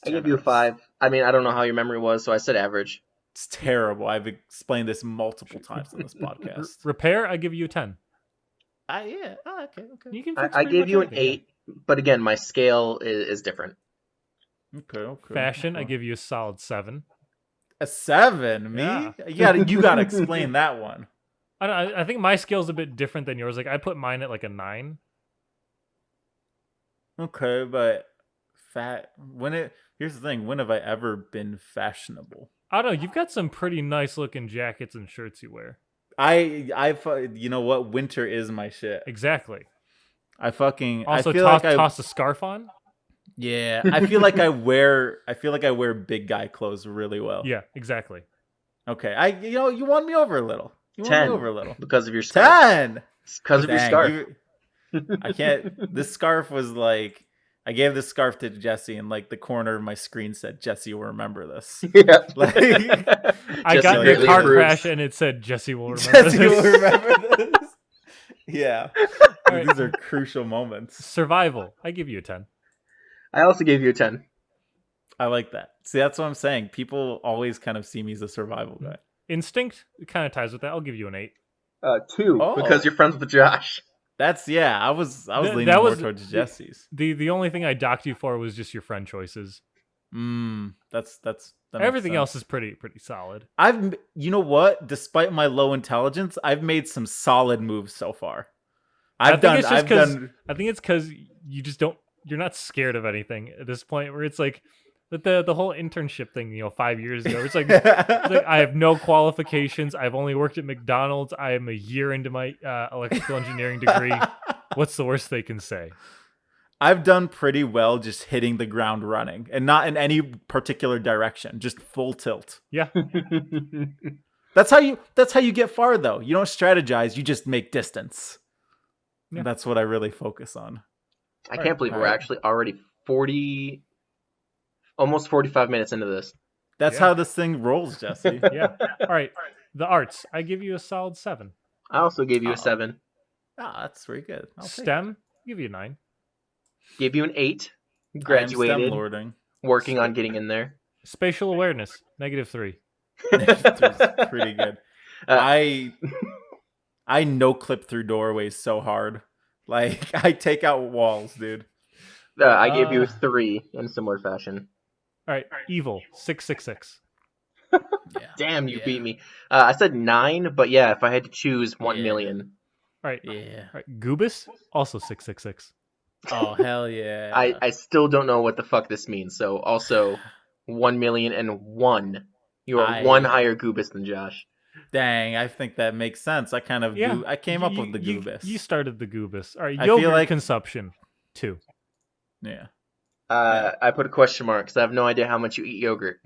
I gave you a 5. I mean, I don't know how your memory was, so I said average. It's terrible. I've explained this multiple times on this podcast. Repair, I give you a 10. Okay. You can. I fix pretty gave much you an anything, 8, but again, my scale is different. Okay. yeah. Fashion, I give you a solid 7. a 7. Me? Yeah. You gotta explain that one. I think my scale's a bit different than yours. Like I put mine at like a 9. Okay, but here's the thing. When have I ever been fashionable? I don't know. You've got some pretty nice looking jackets and shirts you wear. You know what? Winter is my shit. Exactly. Also, I feel like toss a scarf on. Yeah, I feel like I wear big guy clothes really well. Yeah, exactly. Okay, you won me over a little. You won 10. me over a little. Because of your scarf. 10. Because of your Dang, scarf. I can't. This scarf was like, I gave this scarf to Jesse, and like the corner of my screen said, "Jesse will remember this." Yeah. Like I Jesse got in a greatly car approves. crash and it said Jesse will remember Jesse this. will remember this. Yeah, right. these are crucial moments. Survival. I give you a 10. I also gave you a 10. I like that. See, that's what I'm saying. People always kind of see me as a survival guy. Instinct kind of ties with that. I'll give you an 8. 2, Oh. because you're friends with Josh. That's I was That leaning more was- towards Jesse's. The only thing I docked you for was just your friend choices. That makes Everything sense. else is pretty solid. You know what? Despite my low intelligence, I've made some solid moves so far. I I've think done. it's because you just don't. You're not scared of anything at this point. Where it's like the whole internship thing. 5 years ago. It's like I have no qualifications. I've only worked at McDonald's. I am a year into my electrical engineering degree. What's the worst they can say? I've done pretty well just hitting the ground running, and not in any particular direction, just full tilt. Yeah. That's how you get far, though. You don't strategize, you just make distance. Yeah. That's what I really focus on. I can't believe we're actually already almost 45 minutes into this. That's how this thing rolls, Jesse. Yeah. All right. The arts. I give you a solid 7. I also gave you a 7. That's pretty good. I'll take it. STEM. Give you a 9. Gave you an 8. I am STEM Graduated. lording. Working on getting in there. Spatial awareness. -3. It's pretty good. Uh, I no clip through doorways so hard. Like I take out walls, dude. I gave you a 3 in similar fashion. All right. Evil. 666. Yeah. Damn, you beat me. I said 9, but yeah, if I had to choose 1 million. All right. Yeah. All right. Goobus. Also 666. Oh hell yeah. I still don't know what the fuck this means. So also 1,000,001. You are one higher Goobus than Josh. Dang, I think that makes sense. I kind of I came up with the Goobus. You started the Goobus. All right. I Yogurt feel like- consumption. 2. Yeah. I put a question mark because I have no idea how much you eat yogurt.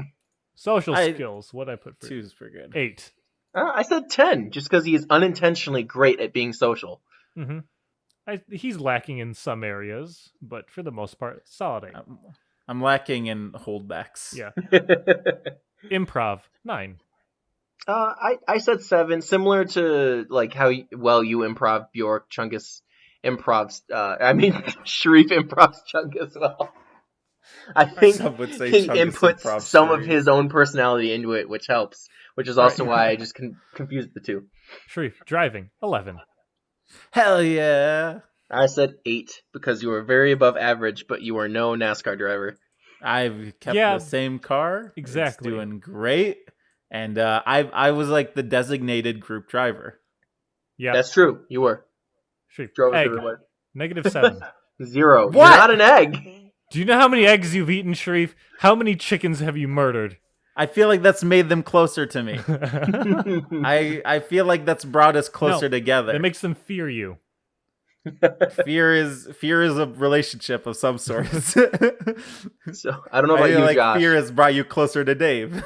Social skills. What I put for 2 is pretty good. 8. I said 10 just because he is unintentionally great at being social. Mm-hmm. He's lacking in some areas, but for the most part, solid 8. I'm lacking in holdbacks. Yeah. Improv. 9. I said 7, similar to like how well you improv Bjork Chungus improvs. Sharif improvs Chungus well. I think Some would say he Chungus inputs improvs some of Sharif. his own personality into it, which helps. Which is also why I just confused the two. Sharif. Driving. 11. Hell yeah. I said 8 because you were very above average, but you are no NASCAR driver. I've kept Yeah, the same car. exactly. It's doing great. And I was like the designated group driver. Yeah. That's true. You were. Sharif. Drove us Egg. everywhere. -7. 0. What? You're not an egg. Do you know how many eggs you've eaten, Sharif? How many chickens have you murdered? I feel like that's made them closer to me. I feel like that's brought us closer together. That makes them fear you. Fear is a relationship of some sort. So I don't know about I feel you, like Josh. fear has brought you closer to Dave.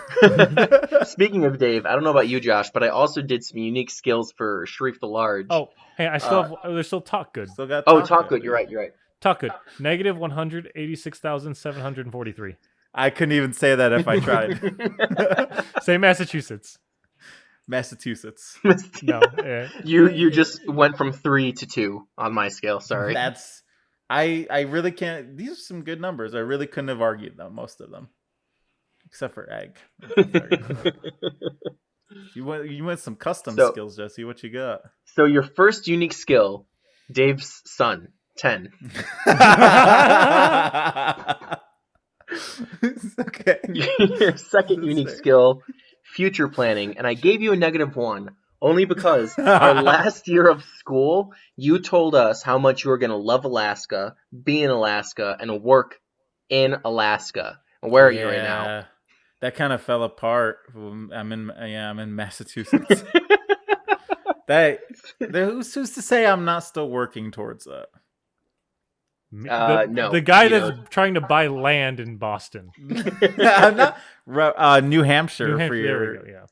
Speaking of Dave, I don't know about you, Josh, but I also did some unique skills for Sharif the Large. Oh, hey, I still have. There's still talk good. Still got Talk good. You're right. Talk good. -186,743. I couldn't even say that if I tried. Say Massachusetts. Massachusetts. No. You just went from 3 to 2 on my scale. Sorry. That's I really can't. These are some good numbers. I really couldn't have argued them, most of them, except for egg. You went some custom skills, Jesse. What you got? So your first unique skill, Dave's son, 10. Okay. Your second unique skill, future planning, and I gave you a -1 only because our last year of school, you told us how much you were going to love Alaska, be in Alaska, and work in Alaska. And where are you right now? That kind of fell apart. I'm in Massachusetts. Who's to say I'm not still working towards that? No. The guy that's trying to buy land in Boston. I'm not New Hampshire for There your. we go, yeah.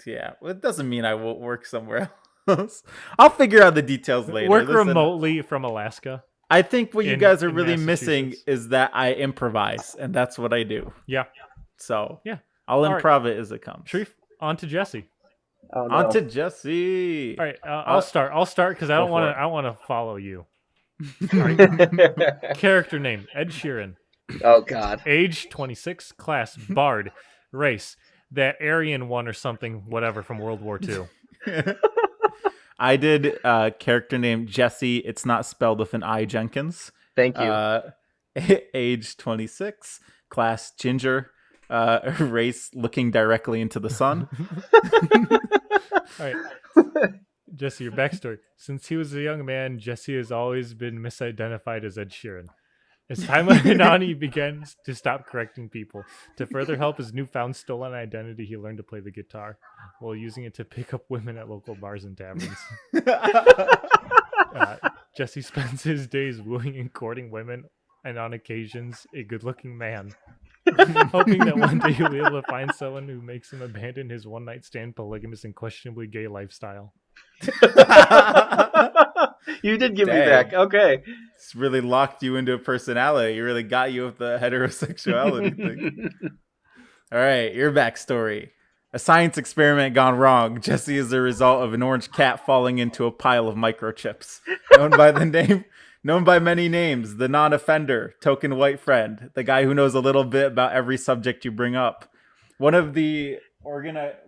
Yeah, well, it doesn't mean I won't work somewhere else. I'll figure out the details later. Work Listen, remotely from Alaska. I think what you guys are in really missing Massachusetts. is that I improvise, and that's what I do. Yeah. So Yeah. I'll All right. improv it as it comes. Sharif, on to Jesse. Oh no. On to Jesse. All right, I'll start. I'll start because I Go don't for want it. to. I want to follow you. All right. Character name: Ed Sheeran. Oh God. Age 26. Class: Bard. Race: that Aryan one or something, whatever from World War II. I did character name Jesse. It's not spelled with an I, Jenkins. Thank you. Age 26. Class: Ginger. Race: looking directly into the sun. All right. Jesse, your backstory. Since he was a young man, Jesse has always been misidentified as Ed Sheeran. As time went on, he began to stop correcting people. To further help his newfound stolen identity, he learned to play the guitar while using it to pick up women at local bars and taverns. Jesse spends his days wooing and courting women, and on occasions, a good-looking man. Hoping that one day he'll be able to find someone who makes him abandon his one-night stand, polygamous, and questionably gay lifestyle. You did give me Dang. back. Okay. It's really locked you into a personality. You really got you with the heterosexuality thing. All right, your backstory. A science experiment gone wrong. Jesse is the result of an orange cat falling into a pile of microchips. Known by many names, the non-offender, token white friend, the guy who knows a little bit about every subject you bring up. One of the organizers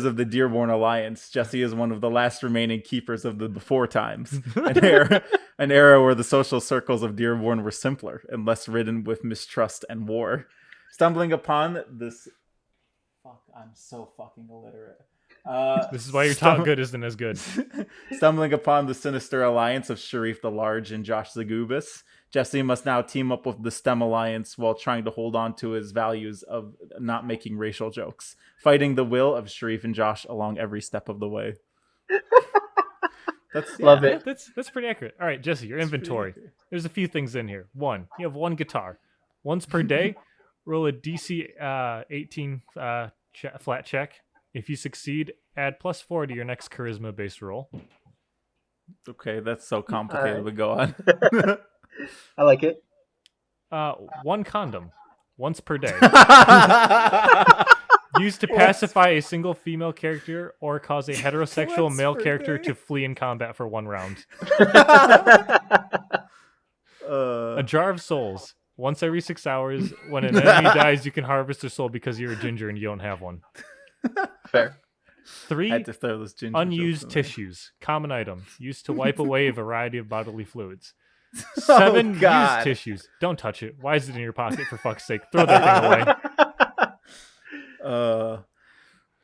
of the Dearborn Alliance. Jesse is one of the last remaining keepers of the before times, an era where the social circles of Dearborn were simpler and less ridden with mistrust and war. Stumbling upon this... Fuck, I'm so fucking illiterate. This is why your talk good isn't as good. Stumbling upon the sinister alliance of Sharif the Large and Josh Zagubis, Jesse must now team up with the STEM Alliance while trying to hold on to his values of not making racial jokes, fighting the will of Sharif and Josh along every step of the way. Love it. That's pretty accurate. All right, Jesse, your inventory. There's a few things in here. One, you have one guitar. Once per day, roll a DC 18 flat check. If you succeed, add +4 to your next charisma-based roll. Okay, that's so complicated, but go on. I like it. One condom, once per day. Used to pacify a single female character or cause a heterosexual Once male per character day. to flee in combat for 1 round. Uh, A jar of souls. Once every 6 hours, when an enemy dies, you can harvest their soul because you're a ginger and you don't have one. Fair. I 3 had to throw those ginger unused jokes in there. tissues. Common item. Used to wipe away a variety of bodily fluids. 7 used God. tissues. Don't touch it. Why is it in your pocket, for fuck's sake? Throw that thing away.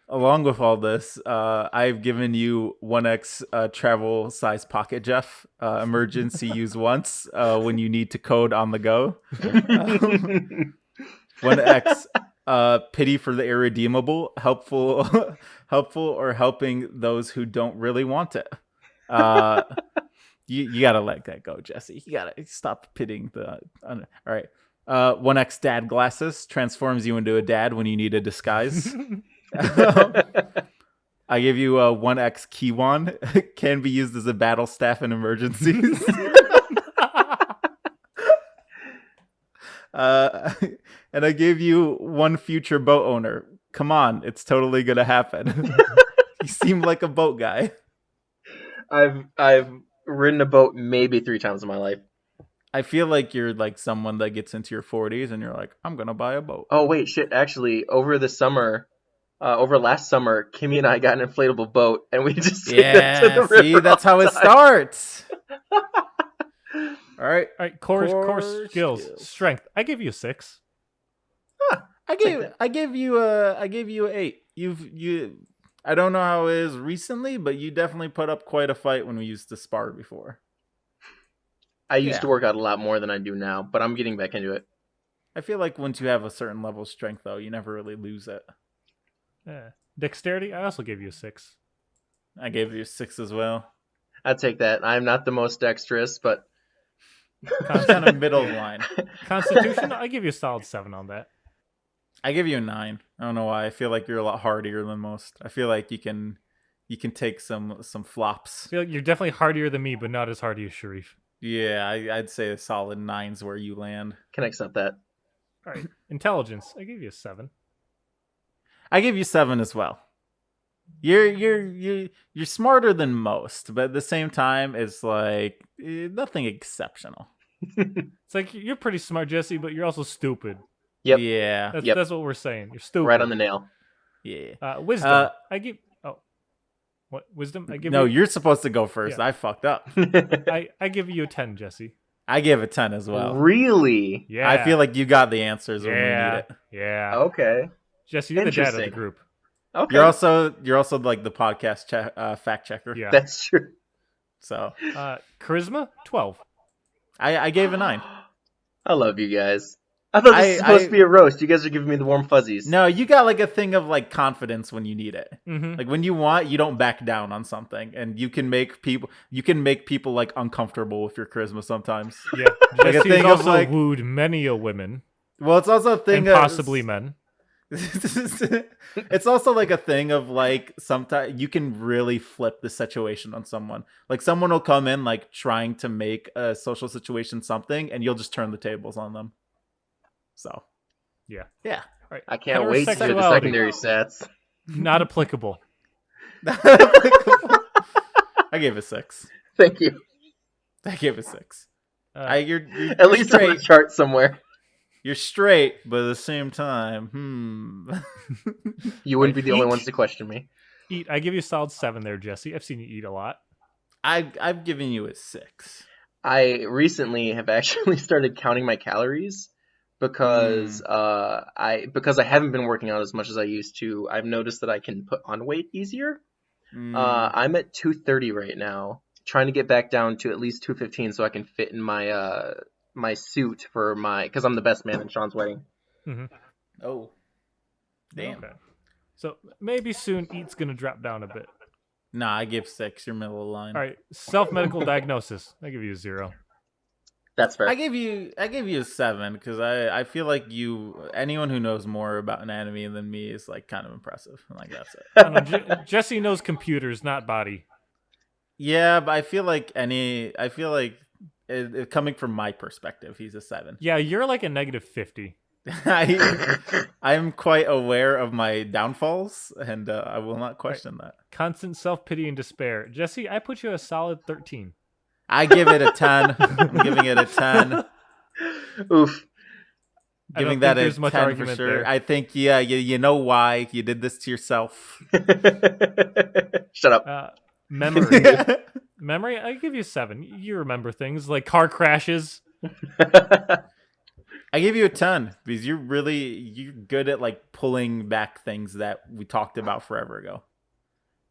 Along with all this, I've given you 1x travel size pocket Jeff. Emergency use once when you need to code on the go. 1x pity for the irredeemable, helpful or helping those who don't really want it. You gotta let that go, Jesse. You gotta stop pitying the. All right. 1x dad glasses transforms you into a dad when you need a disguise. I give you a 1x key wand. Can be used as a battle staff in emergencies. And I gave you 1 future boat owner. Come on, it's totally gonna happen. You seem like a boat guy. I've ridden a boat maybe 3 times in my life. I feel like you're like someone that gets into your 40s and you're like, I'm gonna buy a boat. Oh wait, shit. Actually, over last summer, Kimmy and I got an inflatable boat, and we just take that to the river. See, that's how it starts. All right, All right, core skills. Strength. I give you a 6. I gave you a 8. I don't know how it is recently, but you definitely put up quite a fight when we used to spar before. I used to work out a lot more than I do now, but I'm getting back into it. I feel like once you have a certain level of strength, though, you never really lose it. Yeah. Dexterity. I also gave you a 6. I gave you a 6 as well. I'd take that. I'm not the most dexterous, but Kind of middle line. Constitution. I give you a solid 7 on that. I give you a 9. I don't know why. I feel like you're a lot hardier than most. I feel like you can you can take some flops. I feel like you're definitely hardier than me, but not as hardy as Sharif. Yeah, I'd say a solid 9's where you land. Can accept that. All right, intelligence. I gave you a 7. I give you 7 as well. You're smarter than most, but at the same time, it's like nothing exceptional. It's like you're pretty smart, Jesse, but you're also stupid. Yep. Yeah. That's what we're saying. You're stupid. Right on the nail. Yeah. Wisdom. I give. Oh, what wisdom? I give. No, you, you're supposed to go first. Yeah. I fucked up. I give you a 10, Jesse. I gave a 10 as well. Really? Yeah. I feel like you got the answers when we need Yeah. it. Yeah. Okay. Jesse, you're the dad of the Interesting. group. Okay. You're also like the podcast fact checker. Yeah. That's true. So Charisma 12. I gave a 9. I love you guys. I thought this was supposed to be a roast. You guys are giving me the warm fuzzies. No, you got like a thing of like confidence when you need it. Mm-hmm. Like when you want, you don't back down on something, and you can make people like uncomfortable with your charisma sometimes. Yeah. Like a Jesse's thing of also like, wooed many a women. well, it's also a thing And of possibly men. It's also like a thing of like sometimes you can really flip the situation on someone. Like someone will come in like trying to make a social situation something, and you'll just turn the tables on them. So Yeah. yeah. All right. I can't wait to hear the Heterosexuality. secondary stats. Not applicable. I gave it 6. Thank you. I gave it 6. You're At least on the straight. chart somewhere. You're straight, but at the same time, You wouldn't be the only Eek. ones to question me. Eat. I give you a solid 7 there, Jesse. I've seen you eat a lot. I've given you a 6. I recently have actually started counting my calories because because I haven't been working out as much as I used to. I've noticed that I can put on weight easier. I'm at 230 right now, trying to get back down to at least 215 so I can fit in my my suit for because I'm the best man in Sean's wedding. Mm-hmm. Oh, damn. Okay. So maybe soon Eat's going to drop down a bit. Nah, I give 6. You're middle of the line. All right. Self-medical diagnosis. I give you a 0. That's fair. I gave you a 7 because I feel like anyone who knows more about anatomy than me is like kind of impressive. Like that's it. I don't know, Jesse knows computers, not body. Yeah, but I feel like coming from my perspective, he's a 7. Yeah, you're like a negative 50. I'm quite aware of my downfalls, and I will not question that. Constant self-pity and despair. Jesse, I put you a solid 13. I give it a 10. I'm giving it a 10. Oof. Giving that a there's much 10 for argument sure. there. I think, yeah, you know why. You did this to yourself. Shut up. Memory. Memory, I give you a 7. You remember things like car crashes. I give you a 10 because you're good at like pulling back things that we talked about forever ago.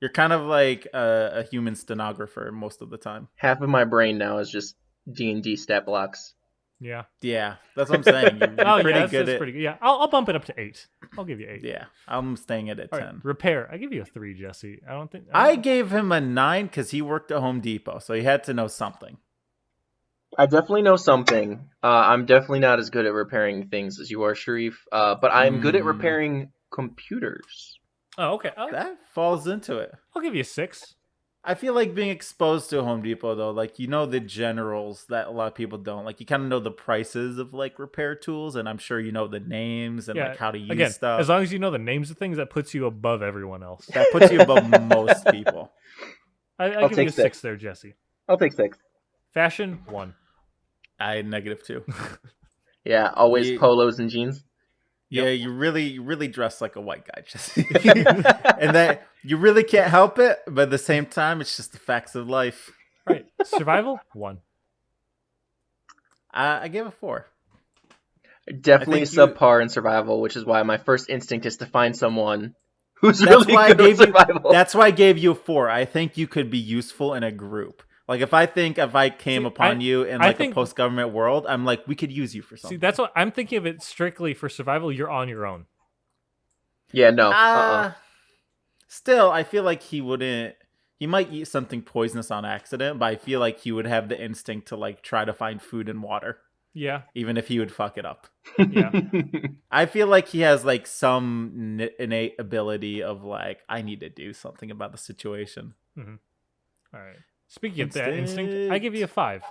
You're kind of like a human stenographer most of the time. Half of my brain now is just D&D stat blocks. Yeah. Yeah, that's what I'm saying. You're Oh, pretty yeah, good that's at. pretty good. Yeah, I'll bump it up to 8. I'll give you 8. Yeah, I'm staying at a 10. All right, repair. I give you a 3, Jesse. I don't think I gave him a 9 because he worked at Home Depot, so he had to know something. I definitely know something. I'm definitely not as good at repairing things as you are, Sharif. But I'm good at repairing computers. Oh, okay. That falls into it. I'll give you a 6. I feel like being exposed to Home Depot though, like you know the generals that a lot of people don't. Like you kind of know the prices of like repair tools, and I'm sure you know the names and like how to use stuff. As long as you know the names of things, that puts you above everyone else. That puts you above most people. I'll give you a 6 there, Jesse. I'll take 6. Fashion 1. I had -2. Yeah, always polos and jeans. Yeah, you really dress like a white guy, Jesse. And that you really can't help it, but at the same time, it's just the facts of life. Right. Survival 1. I gave a 4. Definitely subpar in survival, which is why my first instinct is to find someone who's really good at survival. That's why I gave you a 4. I think you could be useful in a group. Like if I came upon you in like a post-government world, I'm like, we could use you for something. See, that's what I'm thinking of it strictly for survival. You're on your own. Yeah, no. Still, I feel like he wouldn't. He might eat something poisonous on accident, but I feel like he would have the instinct to like try to find food and water. Yeah. even if he would fuck it up. Yeah. I feel like he has like some innate ability of like, I need to do something about the situation. Mm-hmm. All right. Speaking of that instinct, I give you a 5.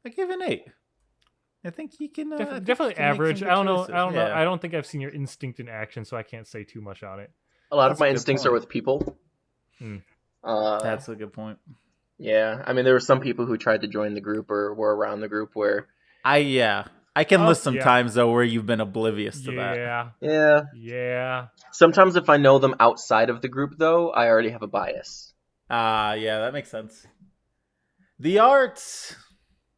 I give an 8. I think he can Definitely average. I don't know. I don't think I've seen your instinct in action, so I can't say too much on it. A lot That's of my a good instincts point. are with people. That's a good point. Yeah, I mean, there were some people who tried to join the group or were around the group where. I can list some times though where you've been oblivious to that. Yeah. Yeah. Sometimes if I know them outside of the group, though, I already have a bias. Yeah, that makes sense. The arts.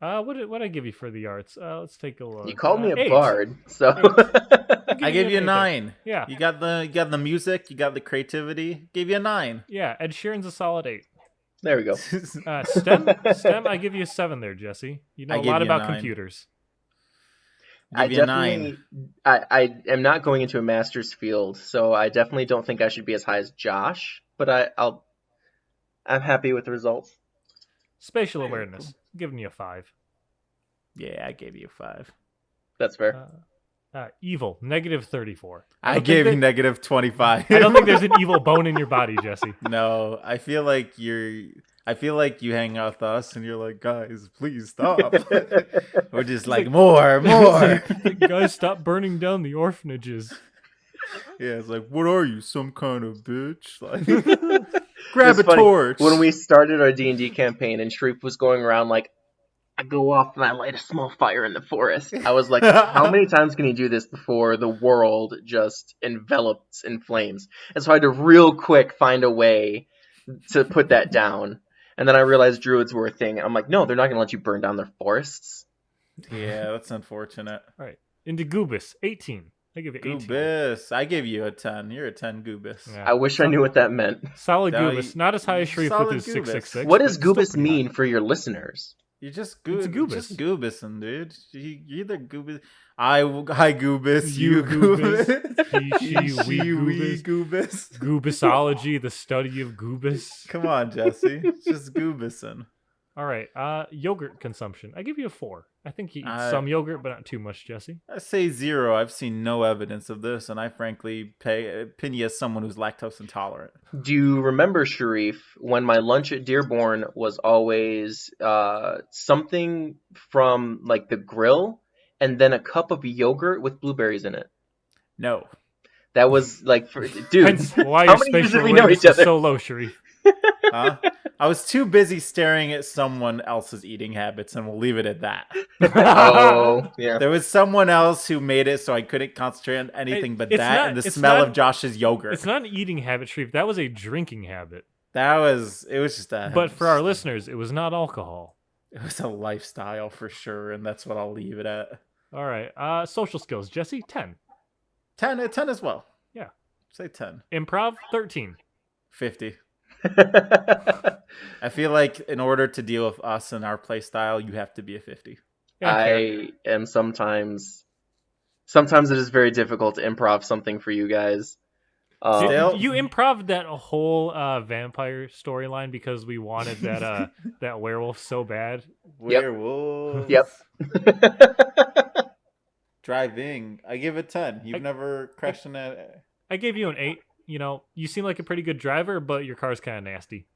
What did I give you for the arts? Let's take a look. You called me a 8. bard, so. I gave you a 9. Yeah. You got the music, you got the creativity. Gave you a 9. Yeah, Ed Sheeran's a solid 8. There we go. STEM, I give you a 7 there, Jesse. You know I a gave lot you a about 9. computers. I Give you a definitely, 9. I am not going into a master's field, so I definitely don't think I should be as high as Josh. But I'm happy with the results. Spatial awareness, giving you a 5. Yeah, I gave you a 5. That's fair. Evil, negative 34. I gave you negative 25. I don't think there's an evil bone in your body, Jesse. No, I feel like you hang out with us and you're like, guys, please stop. We're just like, more. Guys, stop burning down the orphanages. Yeah, it's like, what are you, some kind of bitch? Like, grab a It's funny, torch. When we started our D&D campaign and Sharif was going around like, I go off and I light a small fire in the forest. I was like, how many times can you do this before the world just envelops in flames? And so I had to real quick find a way to put that down. And then I realized druids were a thing. I'm like, no, they're not going to let you burn down their forests. Yeah, that's unfortunate. All right. Into Goobus, 18. I give it 18. Goobus. I give you a 10. You're a 10 Goobus. Yeah. I wish I knew what that meant. Solid No, Goobus. Not as high as Sharif solid with his Goobus. 666. What does but still Goobus pretty high. mean for your listeners? You're just It's a Goobus. Just Goobusing, dude. You're either Goobus. I Goobus. You Goobus. we we Goobus. Goobus. Goobusology, the study of Goobus. Come on, Jesse. It's just Goobusing. All right. Yogurt consumption. I give you a 4. I think he eats I- some yogurt, but not too much, Jesse. I say 0. I've seen no evidence of this, and I frankly pin you as someone who's lactose intolerant. Do you remember, Sharif, when my lunch at Dearborn was always something from like the grill and then a cup of yogurt with blueberries in it? No. That was like, dude, Hence why how your many years spatial did we know awareness each is other? so low, Sharif. Huh? I was too busy staring at someone else's eating habits, and we'll leave it at that. Oh, yeah. There was someone else who made it so I couldn't concentrate on anything but It's that not- and the it's smell not- of Josh's yogurt. It's not an eating habit, Sharif. That was a drinking habit. It was just that. But for our listeners, it was not alcohol. It was a lifestyle for sure, and that's what I'll leave it at. All right. Social skills, Jesse, 10. 10 as well. Yeah. Say 10. Improv, 13. 50. I feel like in order to deal with us and our play style, you have to be a 50. Yeah, fair. I am sometimes it is very difficult to improv something for you guys. Still- You improv that whole vampire storyline because we wanted that that werewolf so bad. Werewolves. Yep. Driving. I give it 10. You've never crashed in that. I gave you an 8. You know, you seem like a pretty good driver, but your car's kind of nasty.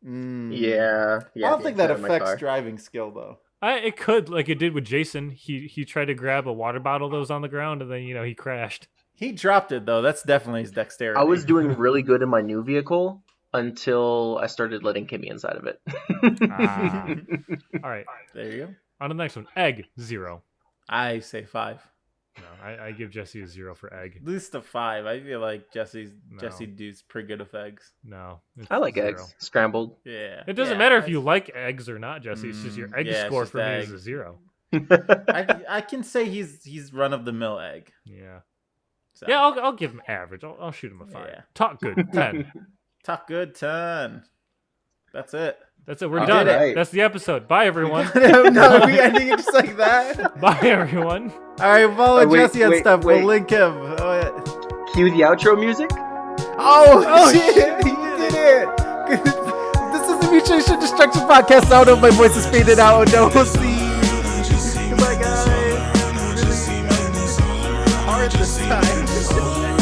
Yeah. I don't think yeah, that my affects car. driving skill, though. It could, like it did with Jason. He tried to grab a water bottle that was on the ground, and then he crashed. He dropped it, though. That's definitely his dexterity. I was doing really good in my new vehicle until I started letting Kimmy inside of it. All right, There you go. on to the next one. Egg, 0. I say 5. No, I give Jesse a 0 for egg. At least a 5. I feel like Jesse No. does pretty good with eggs. No, it's I like 0. eggs. Scrambled. Yeah. It doesn't Yeah. matter if you like eggs or not, Jesse. It's just your egg yeah, it's score just for me egg. is a 0. I can say he's run of the mill egg. Yeah. So. Yeah, I'll give him average. I'll shoot him a 5. Yeah. Talk good, 10. Talk good 10. That's it. That's it. We're All done. right. That's the episode. Bye, everyone. No, we ending it just like that. Bye, everyone. All right, follow Wait, Jesse on wait, stuff. wait. We'll link him. Oh, yeah. Cue the outro music. Oh shit! He did it. This is the Mutation Destruction Podcast. I don't know if my voice is faded out. No, we'll see. Goodbye, guys. time.